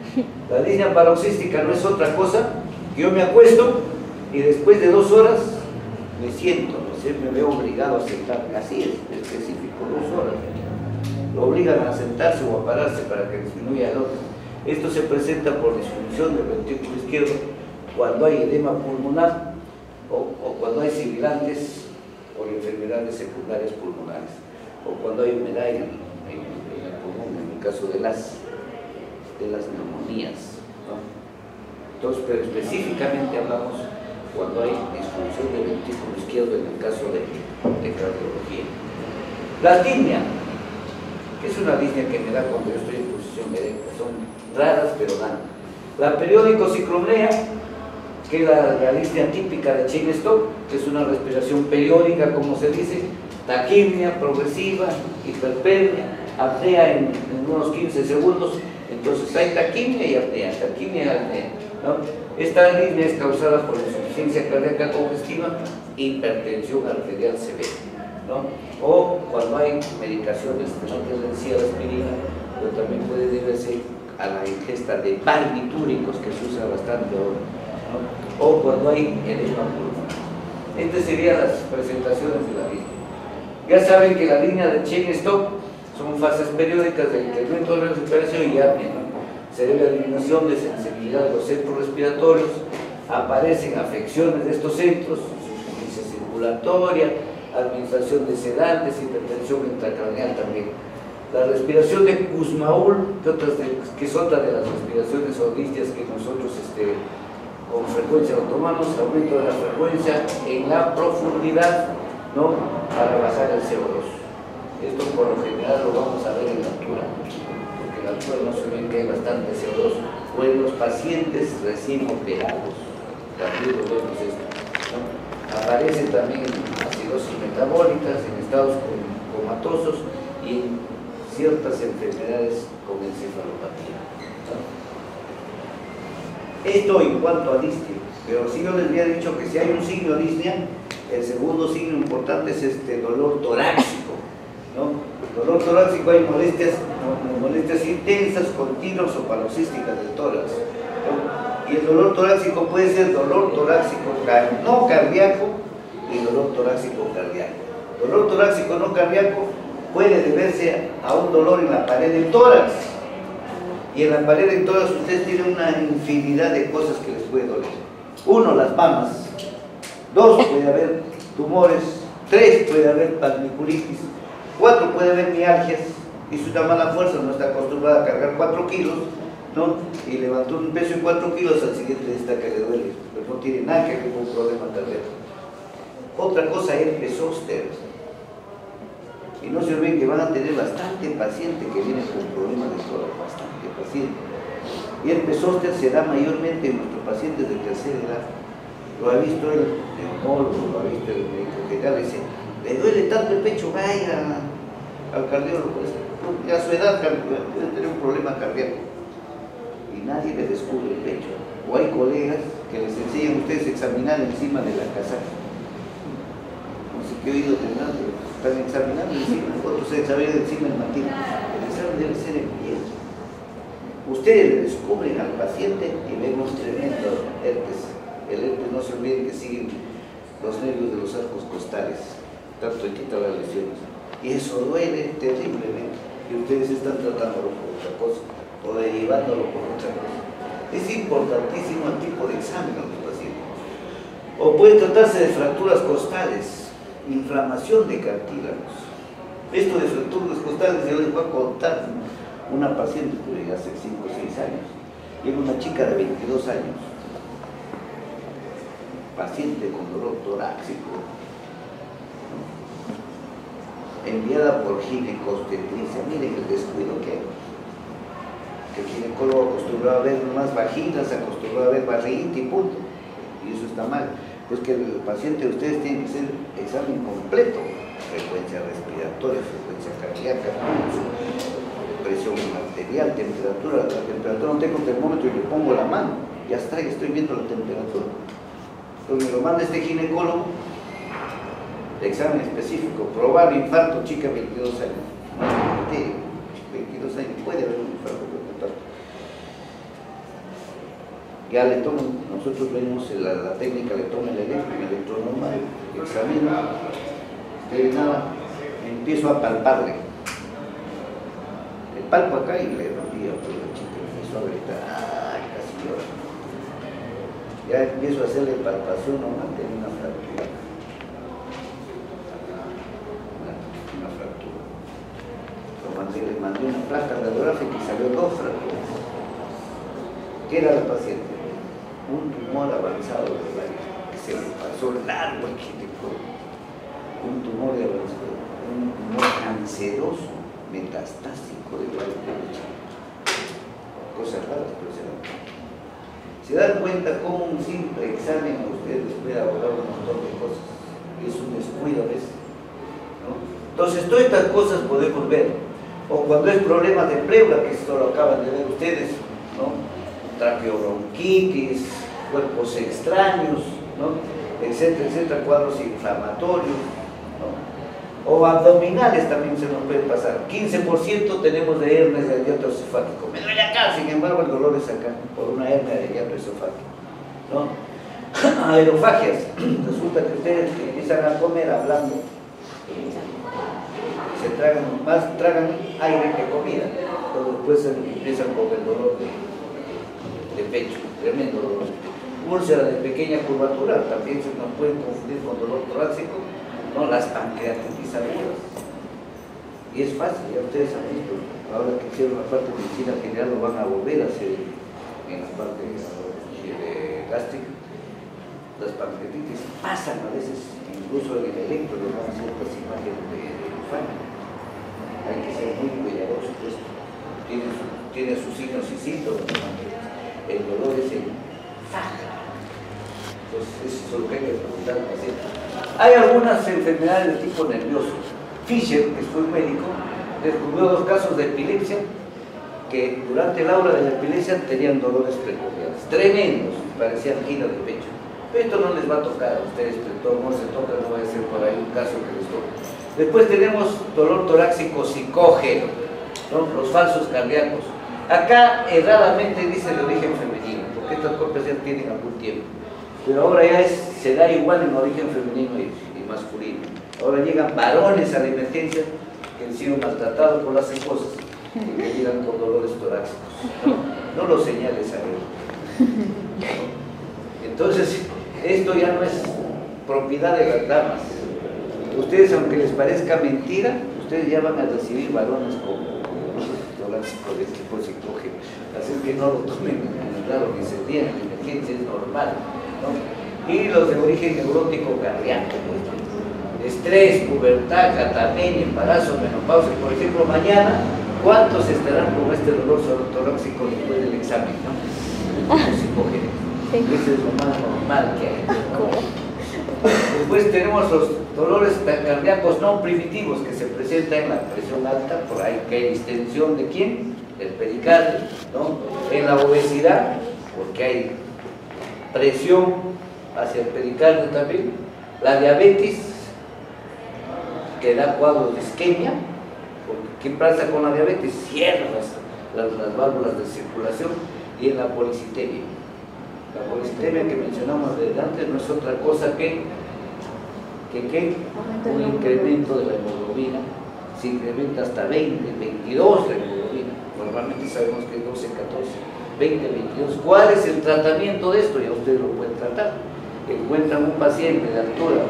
La disnea paroxística no es otra cosa que yo me acuesto y después de 2 horas me siento, me veo obligado a sentarme, así es, específico, 2 horas. Lo obligan a sentarse o a pararse para que disminuya el otro. Esto se presenta por disfunción del ventrículo izquierdo cuando hay edema pulmonar o cuando hay sibilantes o enfermedades secundarias pulmonares o cuando hay humedad en el pulmón, en el caso de las neumonías, ¿no? Entonces, pero específicamente hablamos cuando hay disfunción del ventrículo izquierdo en el caso de cardiología. La disnea, que es una disnea que me da cuando yo estoy en posición erecta, son raras pero dan. La periódico-ciclopnea, que es la disnea típica de Cheyne-Stokes, que es una respiración periódica, como se dice, taquimia progresiva, hiperpermia, apnea en unos 15 segundos, entonces hay taquimia y apnea, ¿no? Esta disnea es causada por insuficiencia cardíaca congestiva, hipertensión arterial severa, ¿no? O cuando hay medicaciones que no tienen encía la aspirina, pero también puede deberse a la ingesta de barbitúricos que se usa bastante ahora, ¿no? O cuando hay edema pulmonar. Estas serían las presentaciones de la disnea. Ya saben que la línea de Cheyne-Stokes son fases periódicas de incremento de la respiración y apnea, ¿no? Se debe a disminución de sensibilidad de los centros respiratorios, aparecen afecciones de estos centros, insuficiencia circulatoria, administración de sedantes, hipertensión intracraneal también. La respiración de Kussmaul, que es otra de las respiraciones audísticas que nosotros con frecuencia lo tomamos, aumento de la frecuencia en la profundidad, ¿no? Para bajar el CO2. Esto por lo general lo vamos a ver en la altura, porque en la altura no se ven que hay bastante CO2, o en los pacientes recién operados, también lo vemos esto, ¿no? Aparece también en acidosis metabólicas, en estados comatosos y en ciertas enfermedades con encefalopatía, ¿no? Esto en cuanto a disnea, pero si yo les había dicho que si hay un signo disnea, el segundo signo importante es dolor torácico, ¿no? Dolor torácico, hay molestias intensas, continuas o paroxísticas del tórax, ¿no? Y el dolor torácico puede ser dolor torácico no cardíaco y dolor torácico cardíaco. Dolor torácico no cardíaco puede deberse a un dolor en la pared del tórax, y en la pared del tórax ustedes tienen una infinidad de cosas que les puede doler. 1, las mamas. 2, puede haber tumores. 3, puede haber panniculitis. 4, puede haber mialgias, y si una mala fuerza no está acostumbrada a cargar 4 kilos, ¿no? Y levantó un peso de 4 kilos, al siguiente está que le duele, pero no tiene nada que ver con un problema cardíaco. Otra cosa, herpes zóster. Y no se olviden que van a tener bastante paciente que viene con problemas de corazón, bastante paciente. Y el herpes zóster se da mayormente en nuestros pacientes de tercera edad. Lo ha visto el neumólogo, lo ha visto el médico general, dice, le duele tanto el pecho, vaya al cardiólogo, ya a su edad puede tener un problema cardíaco. Y nadie le descubre el pecho. O hay colegas que les enseñan a ustedes a examinar encima de la casaca. No sé qué oído tendrán, pero están examinando encima, otros se examinan encima del mantel. El examen debe ser en pie. Ustedes le descubren al paciente y vemos tremendo herpes. El herpes, no se olviden que siguen los nervios de los arcos costales, tanto quita las lesiones. Y eso duele terriblemente. Y ustedes están tratándolo por otra cosa, o derivándolo por otra cosa. Es importantísimo el tipo de examen a los pacientes. O puede tratarse de fracturas costales, inflamación de cartílagos. Esto de fracturas costales yo les voy a contar. Una paciente que hace 5 o 6 años, y una chica de 22 años, paciente con dolor torácico, enviada por ginecobstetricia. Miren el descuido que hay. Que el ginecólogo acostumbrado a ver más vaginas, acostumbrado a ver barriguita y punto. Y eso está mal. Pues que el paciente de ustedes tiene que hacer examen completo: frecuencia respiratoria, frecuencia cardíaca, presión arterial, temperatura. La temperatura, no tengo termómetro y le pongo la mano, ya está, ya estoy viendo la temperatura. Entonces me lo manda este ginecólogo, examen específico, probar infarto, chica 22 años. No, 22 años, puede haber un infarto. Ya le toman, nosotros vemos la técnica, le toman el electronormal, examina, nada, empiezo a palparle. Le palpo acá y le rompía, pues la chica empezó a gritar, ¡ay, casi llora! Ya empiezo a hacerle palpación normal, tenía una fractura. Una fractura. Le mandé una placa radiográfica y salió 2 fracturas. ¿Qué era la paciente? Un tumor avanzado de ovario, que se le pasó largo el ginecólogo. Un tumor avanzado, un tumor canceroso, metastásico de ovario. Cosas raras, pero se dan cuenta cómo un simple examen a ustedes les puede ahorrar un montón de cosas. Es un descuido a veces, ¿no? Entonces, todas estas cosas podemos ver. O cuando es problema de pleura, que esto lo acaban de ver ustedes, ¿no? Traqueobronquitis, cuerpos extraños, ¿no? Etcétera, etcétera, cuadros inflamatorios, ¿no? O abdominales también se nos puede pasar. 15% tenemos de hernias del hiato esofágico. Me duele acá, sin embargo el dolor es acá, por una hernia del hiato esofágico, ¿no? Aerofagias. Resulta que ustedes empiezan a comer hablando, se tragan aire que comida, pero después empiezan con el dolor de pecho, tremendo dolor. Úlcera de pequeña curvatura, también se nos puede confundir con dolor torácico, ¿no? Las pancreatitis agudas. Y es fácil, ya ustedes han visto, ahora que hicieron la parte de medicina general lo van a volver a hacer en la parte gástrica. Las pancreatitis pasan a veces, incluso en el electro, lo van a hacer las imágenes de linfoma. Hay que ser muy cuidadoso, pues tiene sus signos y síntomas. El dolor es en faja. Entonces, eso es lo que hay que preguntar al paciente. Hay algunas enfermedades de tipo nervioso. Fischer, que fue un médico, descubrió 2 casos de epilepsia que durante la hora de la epilepsia tenían dolores precordiales tremendos, parecían giras de pecho. Pero esto no les va a tocar a ustedes, pero todo no se toca, no va a ser por ahí un caso que les toque. Después tenemos dolor torácico psicógeno, ¿no? Los falsos cardíacos. Acá erradamente dice de origen femenino, porque estas copias ya tienen algún tiempo. Pero ahora ya se da igual en origen femenino y masculino. Ahora llegan varones a la emergencia que han sido maltratados por las esposas y que llegan con dolores torácicos. No lo señales a él. Entonces, esto ya no es propiedad de las damas. Ustedes, aunque les parezca mentira, ustedes ya van a recibir varones con torácico de tipo psicógeno. Así que no lo tomen claro, que se tiene en emergencia, es normal, ¿no? Y los de origen neurótico cardíaco, pues, estrés, pubertad, catapenia, embarazo, menopausia. Por ejemplo, mañana, ¿cuántos estarán con este dolor torácico después del examen, no? Psicógeno. Sí. Eso es lo más normal que hay, ¿no? Después tenemos los dolores cardíacos no primitivos que se presentan en la presión alta, por ahí que hay distensión de quién, del pericardio, ¿no? En la obesidad, porque hay presión hacia el pericardio también. La diabetes, que da cuadros de isquemia, porque ¿qué pasa con la diabetes? Cierra las válvulas de circulación. Y en la policitemia. La policitemia que mencionamos desde antes no es otra cosa que un incremento de la hemoglobina. Se incrementa hasta 20, 22 la hemoglobina. Normalmente sabemos que es 12, 14, 20, 22. ¿Cuál es el tratamiento de esto? Ya ustedes lo pueden tratar. Encuentran un paciente de altura,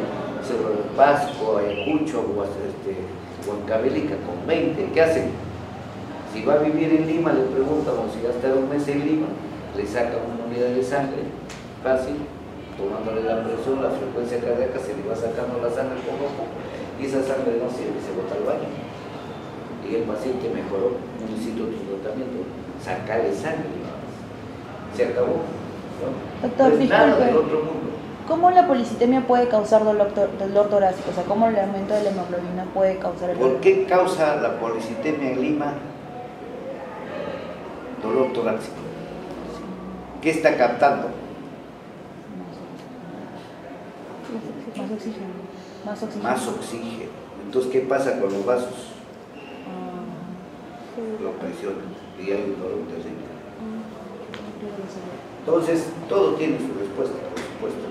Cerro del Pasco, Ayacucho o Huancavelica con 20, ¿qué hacen? Si va a vivir en Lima, le preguntan, o si va a estar un mes en Lima, le sacan una unidad de sangre, fácil, tomándole la presión, la frecuencia cardíaca, se le va sacando la sangre poco a poco, y esa sangre no sirve, se bota al baño. Y el paciente mejoró, no necesita otro tratamiento, sacarle sangre, se acabó, ¿no? Doctor, pues nada del otro mundo. ¿Cómo la policitemia puede causar dolor torácico? O sea, ¿cómo el aumento de la hemoglobina puede causar el dolor? ¿Por qué causa la policitemia en Lima dolor torácico? ¿Qué está captando? Más oxígeno. Más oxígeno. Más oxígeno. Entonces, ¿qué pasa con los vasos? Lo presionan y hay un dolor terrible. Entonces, todo tiene su respuesta, por supuesto.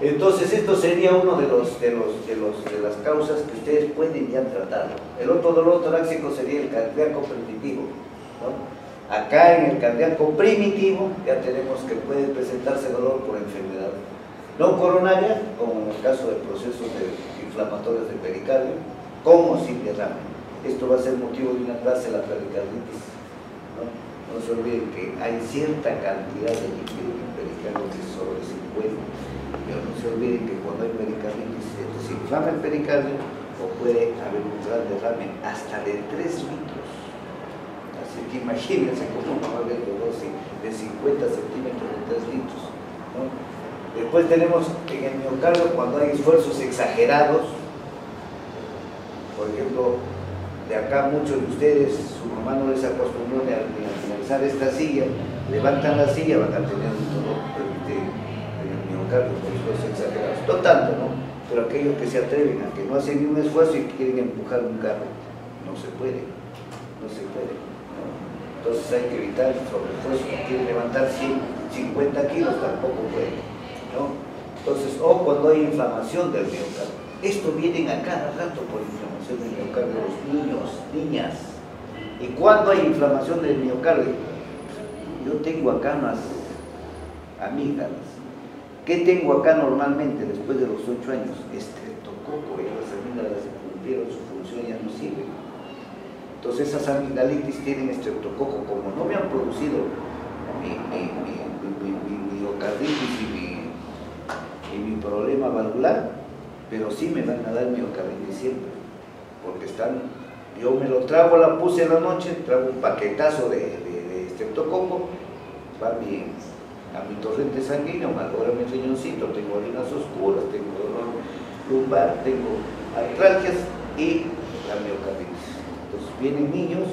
Entonces, esto sería uno de las causas que ustedes pueden ya tratar. El otro dolor torácico sería el cardíaco primitivo, ¿no? Acá en el cardíaco primitivo ya tenemos que puede presentarse dolor por enfermedad no coronaria, como en el caso de procesos inflamatorios del pericardio, como sin derrame. Esto va a ser motivo de una clase de la pericarditis, ¿no? No se olviden que hay cierta cantidad de líquido en el pericardio que es sobre 50, pero no se olviden que cuando hay pericarditis se inflama el pericardio o puede haber un gran derrame hasta de 3 litros. Así que imagínense cómo va a haber dolor de 50 centímetros de 3 litros, ¿no? Después tenemos en el miocardio cuando hay esfuerzos exagerados. Por ejemplo, de acá muchos de ustedes, su mamá no les acostumbró ni a finalizar esta silla, levantan la silla, van a tener un dolor en el miocardio por esfuerzos exagerados. No tanto, ¿no? Pero aquellos que se atreven a que no hacen ni un esfuerzo y quieren empujar un carro, no se puede, no se puede, ¿no? Entonces hay que evitar el sobreesfuerzo. Si quieren levantar 150 kilos, tampoco pueden, ¿no? Entonces, o cuando hay inflamación del miocardio. Esto viene a cada rato por inflamación del miocardio de los niños, niñas. ¿Y cuando hay inflamación del miocardio? Yo tengo acá unas amígdalas. ¿Qué tengo acá normalmente después de los 8 años? Estreptococo, y las amígdalas se cumplieron, su función ya no sirve. Entonces esas amigdalitis tienen estreptococo. Como no me han producido mi miocarditis y mi problema valvular, pero sí me van a dar miocarditis siempre, porque yo me lo trago, la puse en la noche, trago un paquetazo de estreptococo, va a mi torrente sanguíneo, malora mi riñoncito, tengo orinas oscuras, tengo dolor lumbar, tengo artralgias y la miocarditis. Entonces vienen niños,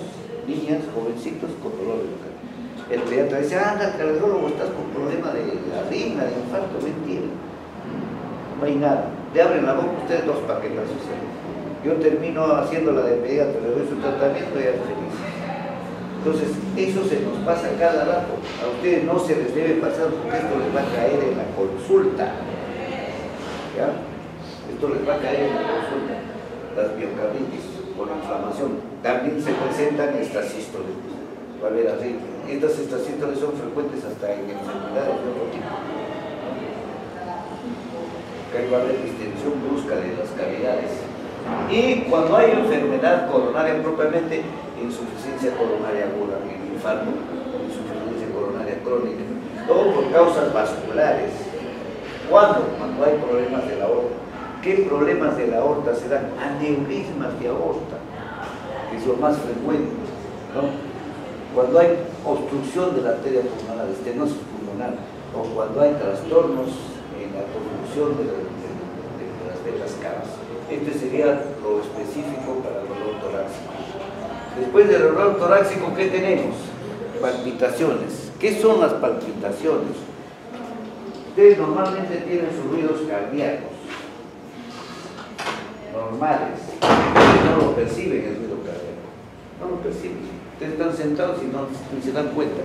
niñas, jovencitos con dolor de miocarditis. El pediatra dice, anda, al cardiólogo, estás con problema de arritmia, de infarto. Mentira, no hay nada. Le abren la boca ustedes 2 paquetazos. Yo termino haciendo la de pediatra, le doy su tratamiento y ya es feliz. Entonces, eso se nos pasa cada rato. A ustedes no se les debe pasar porque esto les va a caer en la consulta. ¿Ya? Esto les va a caer en la consulta. Las miocarditis por inflamación. También se presentan estas sístoles. Va a haber arritmia. Estas sístoles son frecuentes hasta en enfermedades de otro tipo. Que va a haber distensión brusca de las cavidades. Y cuando hay enfermedad coronaria propiamente, insuficiencia coronaria aguda, en infarto, insuficiencia coronaria crónica, todo por causas vasculares. ¿Cuándo? Cuando hay problemas de la aorta. ¿Qué problemas de la aorta se dan? Aneurismas de aorta, que es lo más frecuente, ¿no? Cuando hay obstrucción de la arteria pulmonar, estenosis pulmonar, o cuando hay trastornos en la conducción de las venas cavas. Este sería lo específico para el dolor torácico. Después del dolor torácico, ¿qué tenemos? Palpitaciones. ¿Qué son las palpitaciones? Ustedes normalmente tienen sus ruidos cardíacos normales. Ustedes no lo perciben el ruido cardíaco. No lo perciben. Ustedes están sentados y no se dan cuenta.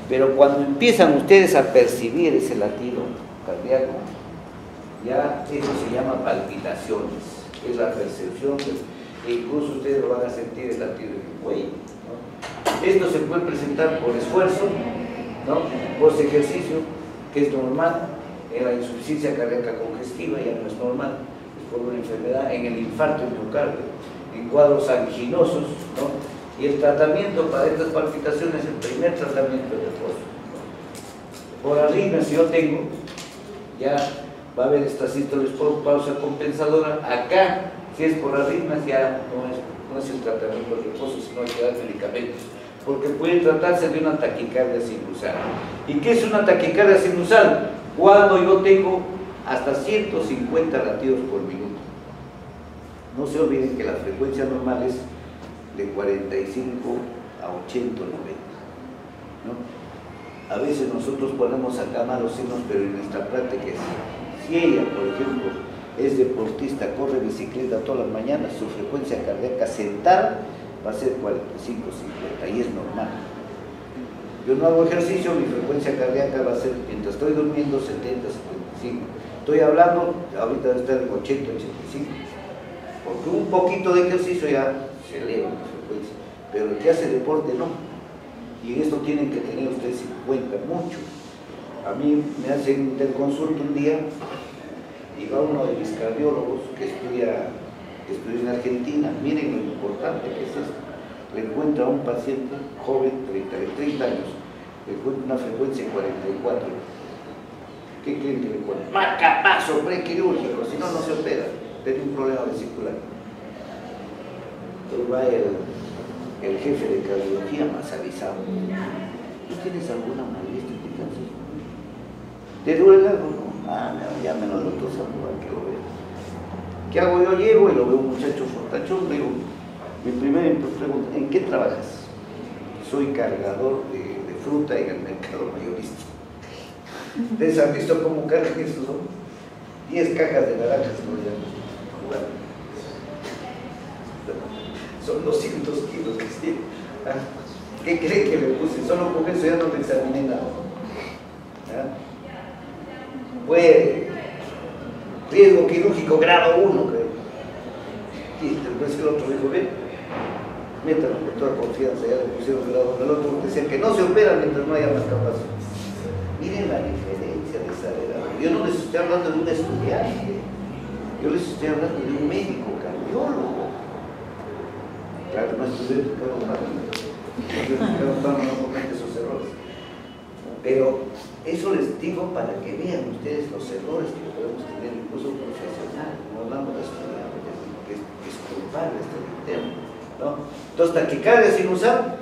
Pero cuando empiezan ustedes a percibir ese latido cardíaco, ya eso se llama palpitaciones. Es la percepción, e incluso ustedes lo van a sentir el latido en el cuello, ¿no? Esto se puede presentar por esfuerzo, ¿no? Por ejercicio, que es normal. En la insuficiencia cardíaca congestiva ya no es normal, es por una enfermedad. En el infarto de miocardio, en cuadros anginosos, ¿no? Y el tratamiento para estas palpitaciones, el primer tratamiento es reposo. Por arritmia, si yo tengo, ya va a haber esta sístoles por pausa compensadora. Acá, si es por arritmias, ya no es el tratamiento de reposo, sino hay que dar medicamentos, porque puede tratarse de una taquicardia sinusal. ¿Y qué es una taquicardia sinusal? Cuando yo tengo hasta 150 latidos por minuto. No se olviden que la frecuencia normal es de 45 a 80 o 90, ¿no? A veces nosotros ponemos acá malos signos, pero en nuestra práctica es, si ella, por ejemplo, es deportista, corre bicicleta todas las mañanas, su frecuencia cardíaca sentada va a ser 45 o 50, y es normal. Yo no hago ejercicio, mi frecuencia cardíaca va a ser, mientras estoy durmiendo, 70, 75. Estoy hablando, ahorita debe estar en 80, 85. Porque un poquito de ejercicio ya se eleva la frecuencia. Pero el que hace deporte no. Y en esto tienen que tener ustedes en cuenta mucho. A mí me hacen interconsulta un día y va uno de mis cardiólogos que estudia en Argentina. Miren lo importante que es esto. Le encuentra a un paciente joven, 30 años, le encuentra una frecuencia de 44. ¿Qué creen que le encuentra? Marcapaso prequirúrgico, si no, no se opera. Tiene un problema vesicular. Entonces va el jefe de cardiología más avisado. ¿Tú tienes alguna molestia de cáncer? ¿Te duele algo? No. Ah, no, llámenos al doctor Zamora que lo vea. ¿Qué hago? Yo llego y lo veo un muchacho fortachón, digo, mi primera pregunta, ¿en qué trabajas? Soy cargador de fruta en el mercado mayorista. ¿Ustedes han visto cómo cargan esos? 10 cajas de naranjas, ¿no? Ya, son 200 kilos que tiene. ¿Qué creen que le puse? Solo con eso ya no le examiné nada. Fue riesgo quirúrgico grado 1, creo. Y después el otro dijo, ven, métanlo con toda confianza, ya le pusieron grado 1. El otro decía que no se opera mientras no haya más capacidad. Miren la diferencia de saber algo. Yo no les estoy hablando de un estudiante, yo les estoy hablando de un médico cardiólogo. Claro, no estudié Ricardo Páramo, no comete esos errores. Pero eso les digo para que vean ustedes los errores que podemos tener, incluso profesionales, no hablamos de estudiantes, que es culpable este tema, ¿no? Entonces, taquicardia sinusal,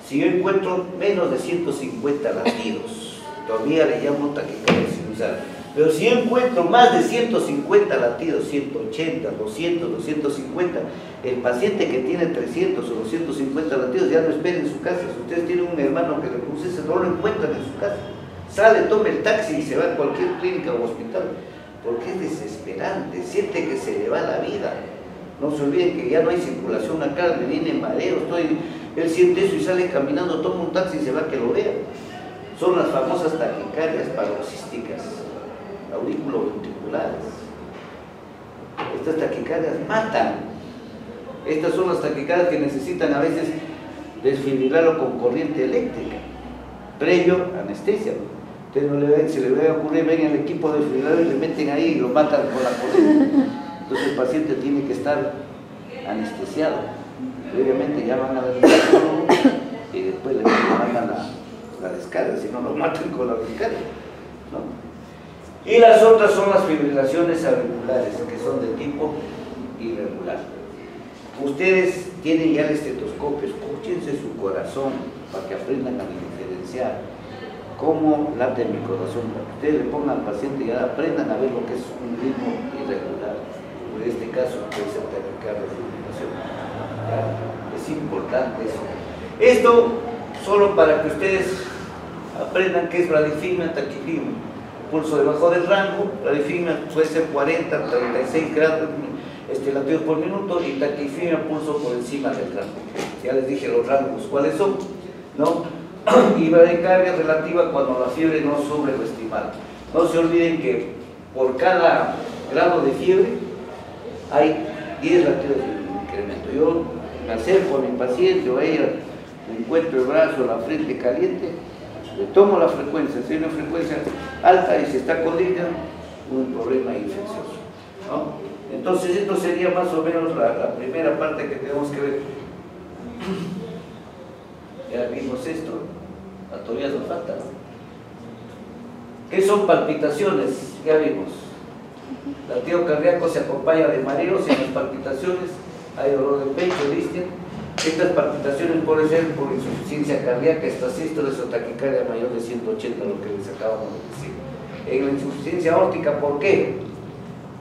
si yo encuentro menos de 150 latidos, todavía le llamo taquicardia sinusal. Pero si yo encuentro más de 150 latidos, 180, 200, 250, el paciente que tiene 300 o 250 latidos ya no espera en su casa. Si ustedes tienen un hermano que le produce eso, no lo encuentran en su casa. Sale, toma el taxi y se va a cualquier clínica o hospital, porque es desesperante, siente que se le va la vida. No se olviden que ya no hay circulación acá, le viene mareo, él siente eso y sale caminando, toma un taxi y se va a que lo vea. Son las famosas taquicardias paroxísticas, auriculoventriculares. Estas taquicardias matan. Estas son las taquicardias que necesitan a veces desfibrilarlo con corriente eléctrica, previo anestesia. Ustedes no le ven, si le va a ocurrir, ven el equipo desfibrilador y le meten ahí y lo matan con la corriente. Entonces el paciente tiene que estar anestesiado. previamente llaman al cardiólogo y después le mandan la descarga, si no lo matan con la descarga, ¿no? Y las otras son las fibrilaciones auriculares, que son de tipo irregular. Ustedes tienen ya el estetoscopio, escúchense su corazón para que aprendan a diferenciar cómo late mi corazón, para que ustedes le pongan al paciente y ya aprendan a ver lo que es un ritmo irregular. En este caso puede ser taquicardia de fibrilación. Es importante eso. Esto solo para que ustedes aprendan qué es bradifimia, taquifimia. Pulso debajo del rango, bradifimia puede ser 40, 36 grados latidos por minuto, y taquifimia, pulso por encima del rango. Ya les dije los rangos cuáles son, ¿no? Y bradicardia relativa cuando la fiebre no sobreestimada. No se olviden que por cada grado de fiebre hay 10 latidos de incremento. Yo me acerco a mi paciente o a ella, me encuentro el brazo, la frente caliente, le tomo la frecuencia, si hay una frecuencia alta y se está colidiando, un problema infeccioso, ¿no? Entonces esto sería más o menos la primera parte que tenemos que ver. Ya vimos esto, todavía nos falta, ¿no? ¿Qué son palpitaciones? Ya vimos. Latido cardíaco se acompaña de mareos en las palpitaciones, hay dolor de pecho, distia. Estas palpitaciones pueden ser por insuficiencia cardíaca, estasis o taquicardia mayor de 180, lo que les acabamos de decir. En la insuficiencia aórtica, ¿por qué?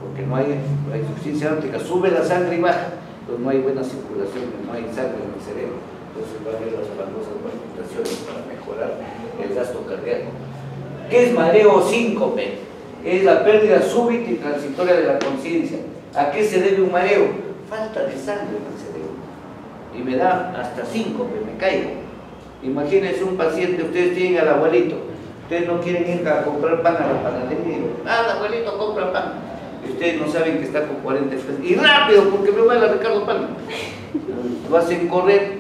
Porque no hay la insuficiencia aórtica, sube la sangre y baja, pues no hay buena circulación, no hay sangre en el cerebro, entonces va a haber las famosas palpitaciones para mejorar el gasto cardíaco. ¿Qué es mareo o síncope? Es la pérdida súbita y transitoria de la conciencia. ¿A qué se debe un mareo? Falta de sangre en el cerebro. Y me da hasta síncope, me caigo. Imagínense un paciente, ustedes tienen al abuelito, ustedes no quieren ir a comprar pan a la panadería, el abuelito compra pan, y ustedes no saben que está con 40 pesos, y rápido, porque me va a Ricardo Palma, lo hacen correr,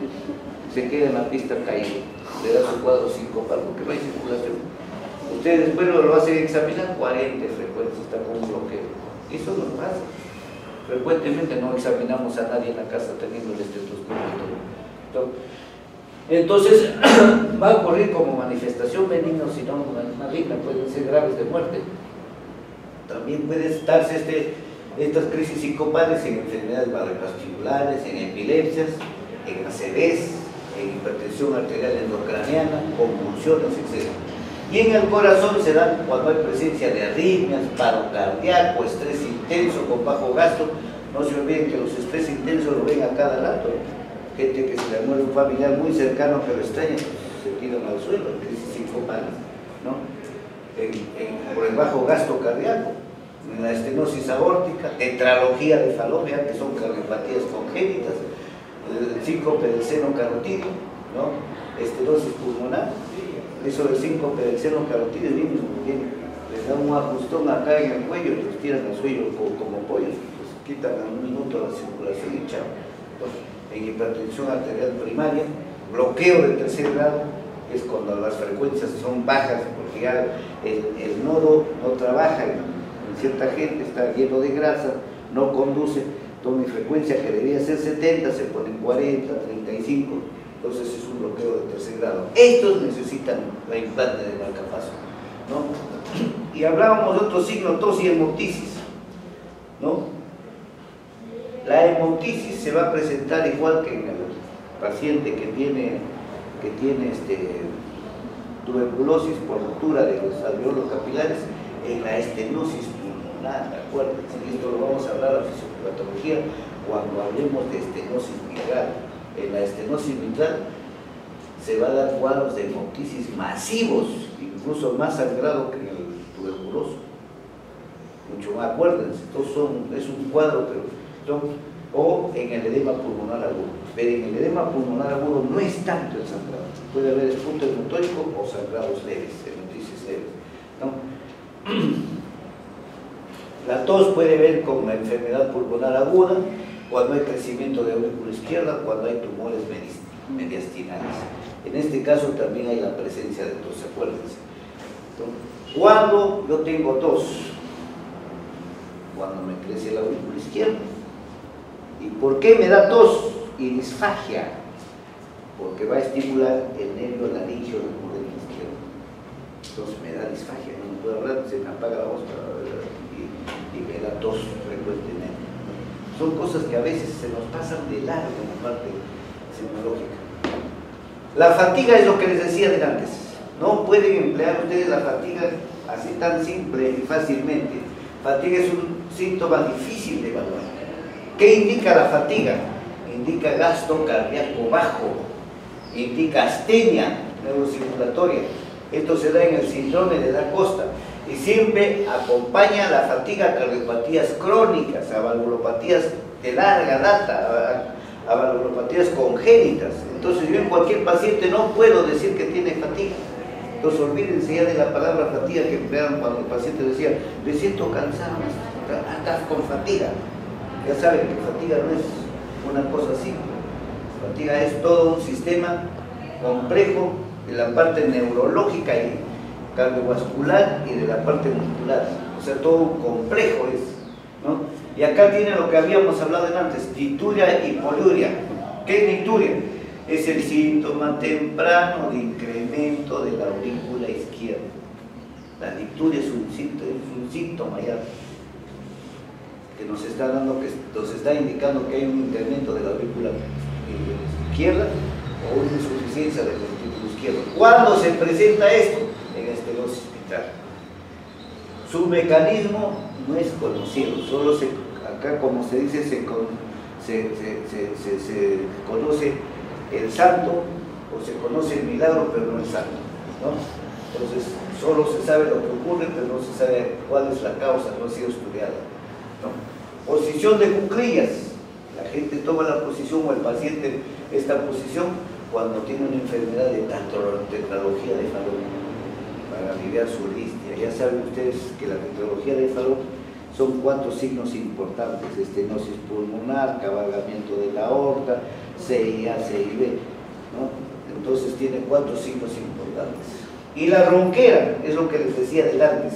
se queda en la pista caído, le da su cuadro sincopal, porque no hay circulación. Ustedes después lo hacen examinar, 40 frecuencias, está con un bloqueo. Eso nos pasa. Frecuentemente no examinamos a nadie en la casa teniendo el estetoscopio. Entonces, va a ocurrir como manifestación benigna, si no maligna, pueden ser graves de muerte. También puede estarse estas crisis sincopales en enfermedades vasovaskulares, en epilepsias, en ACVs, en hipertensión arterial endocraniana, convulsiones, etc. Y en el corazón se dan cuando hay presencia de arritmias, paro cardíaco, estrés intenso con bajo gasto. No se olviden que los estrés intensos lo ven a cada rato. Gente que se le muere un familiar muy cercano pero extraña, se tiran al suelo, crisis sincopales, ¿no? Por el bajo gasto cardíaco, en la estenosis aórtica, tetralogía de Falopia, que son cardiopatías congénitas, el síncope del seno carotídeo, ¿no? Estenosis pulmonar. Eso del síncope del seno carotídeo es bien, les da un ajustón acá en el cuello y los tiran al suelo como pollos, pues quitan en un minuto la circulación y chao. En hipertensión arterial primaria, bloqueo de tercer grado, es cuando las frecuencias son bajas, porque ya el nodo no trabaja, en cierta gente está lleno de grasa, no conduce, entonces mi frecuencia que debía ser 70 se pone en 40, 35, entonces es un bloqueo de tercer grado. Estos necesitan la implante de marcapaso, ¿no? Y hablábamos de otro signo, tos y hemoptisis, ¿no? La hemoptisis se va a presentar igual que en el paciente que tiene tuberculosis por ruptura de los alveolos capilares, en la estenosis pulmonar, acuérdense, esto lo vamos a hablar a la fisiopatología cuando hablemos de estenosis mitral. En la estenosis mitral se va a dar cuadros de hemoptisis masivos, incluso más sangrado que en el tuberculoso, mucho más, acuérdense, es un cuadro, o en el edema pulmonar agudo. Pero en el edema pulmonar agudo no es tanto el sangrado, puede haber esputo hematórico o sangrados leves, hemoptisis leves, ¿no? La tos puede ver con la enfermedad pulmonar aguda, cuando hay crecimiento de aurícula izquierda, cuando hay tumores mediastinales. En este caso también hay la presencia de tos, acuérdense. Cuando yo tengo tos, cuando me crece la aurícula izquierda. ¿Y por qué me da tos? y disfagia, porque va a estimular el nervio laringio recurrente izquierdo. Entonces me da disfagia, no puedo hablar, se me apaga la voz y me da tos frecuentemente. Son cosas que a veces se nos pasan de largo en la parte semiológica. La fatiga es lo que les decía de antes. No pueden emplear ustedes la fatiga así tan simple y fácilmente. Fatiga es un síntoma difícil de evaluar. ¿Qué indica la fatiga? Indica gasto cardíaco bajo, indica astenia neurocirculatoria. Esto se da en el síndrome de Da Costa y siempre acompaña la fatiga a cardiopatías crónicas, a valvulopatías de larga data, a valvulopatías congénitas. Entonces yo en cualquier paciente no puedo decir que tiene fatiga. Entonces olvídense ya de la palabra fatiga que emplearon cuando el paciente decía, me siento cansado, estás con fatiga. Ya saben que fatiga no es una cosa simple. Fatiga es todo un sistema complejo de la parte neurológica y cardiovascular y de la parte muscular. O sea, todo un complejo es, ¿no? Y acá tiene lo que habíamos hablado antes, nicturia y poliuria. ¿Qué es nicturia? Es el síntoma temprano de incremento de la aurícula izquierda. La nicturia es un síntoma ya que nos está dando, que nos está indicando que hay un incremento de la aurícula izquierda o una insuficiencia del ventículo izquierdo. ¿Cuándo se presenta esto? En estenosis mitral. Su mecanismo no es conocido, solo acá como se dice se conoce el santo o se conoce el milagro, pero no el santo, ¿no? Entonces solo se sabe lo que ocurre, pero no se sabe cuál es la causa, no ha sido estudiada, ¿no? Posición de cuclillas. La gente toma la posición o el paciente esta posición cuando tiene una enfermedad de tetralogía de Fallot para aliviar su distia. Ya saben ustedes que la tetralogía de Fallot son 4 signos importantes: estenosis pulmonar, cabalgamiento de la aorta, CIA, CIB, ¿no? Entonces tiene 4 signos importantes. Y la ronquera, es lo que les decía del antes.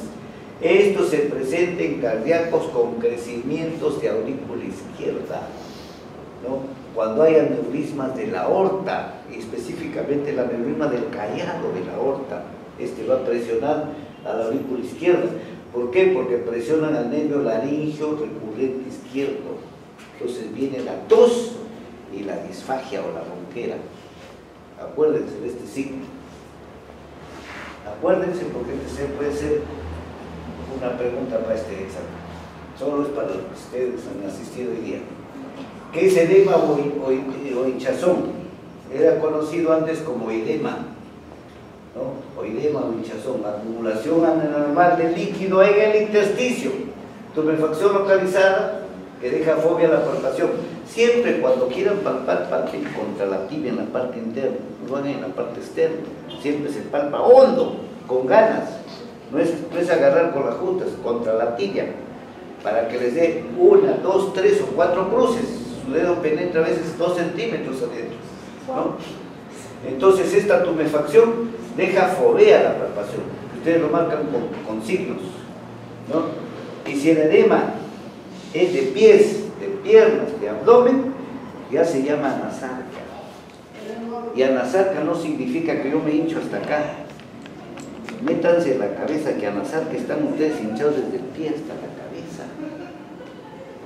Esto se presenta en cardíacos con crecimientos de aurícula izquierda, ¿no? Cuando hay aneurismas de la aorta, y específicamente el aneurisma del callado de la aorta, este va a presionar a la aurícula izquierda. ¿Por qué? Porque presionan al nervio laringio recurrente izquierdo. Entonces viene la tos y la disfagia o la ronquera. Acuérdense de este signo. Acuérdense porque este puede ser una pregunta para este examen. Solo es para los que ustedes han asistido hoy día. ¿Qué es edema o hinchazón? Era conocido antes como edema, ¿no? O edema o hinchazón, acumulación anormal de líquido en el intersticio, tumefacción localizada que deja fobia a la palpación. Siempre cuando quieran palpar, palpen contra la tibia en la parte interna, no hagan en la parte externa. Siempre se palpa hondo, con ganas. No es agarrar con las juntas, contra la tibia, para que les dé 1, 2, 3 o 4 cruces. Su dedo penetra a veces 2 centímetros adentro, ¿no? Entonces esta tumefacción deja fobea la palpación. Ustedes lo marcan con signos, ¿no? Y si el edema es de pies, de piernas, de abdomen, ya se llama anasarca. Y anasarca no significa que yo me hincho hasta acá. Métanse en la cabeza que anasarca están ustedes hinchados desde el pie hasta la cabeza.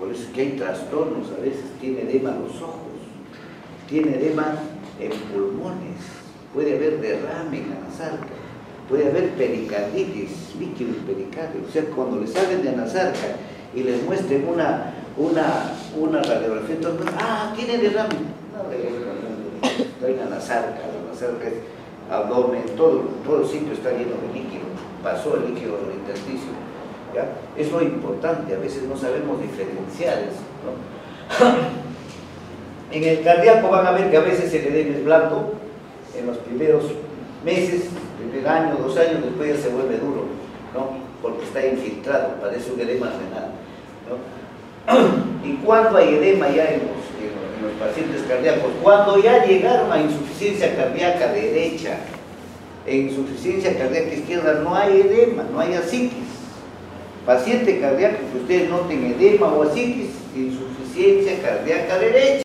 Por eso es que hay trastornos, a veces tiene edema en los ojos, tiene edema en pulmones, puede haber derrame en anasarca, puede haber pericarditis, líquido pericardio. O sea, cuando les hablen de anasarca y les muestren una radiografía, entonces, tiene derrame. No, traen anasarca, la anasarca es abdomen, todo el sitio está lleno de líquido, pasó el líquido del intersticio, ¿ya? Es lo importante, a veces no sabemos diferenciar eso, ¿no? En el cardíaco van a ver que a veces el edema es blando en los primeros meses, primer año, 2 años, después ya se vuelve duro, ¿no? Porque está infiltrado, parece un edema renal, ¿no? ¿Y cuándo hay edema ya en los pacientes cardíacos? Cuando ya llegaron a insuficiencia cardíaca derecha. En insuficiencia cardíaca izquierda no hay edema, no hay ascitis. Paciente cardíaco que ustedes noten edema o ascitis, insuficiencia cardíaca derecha.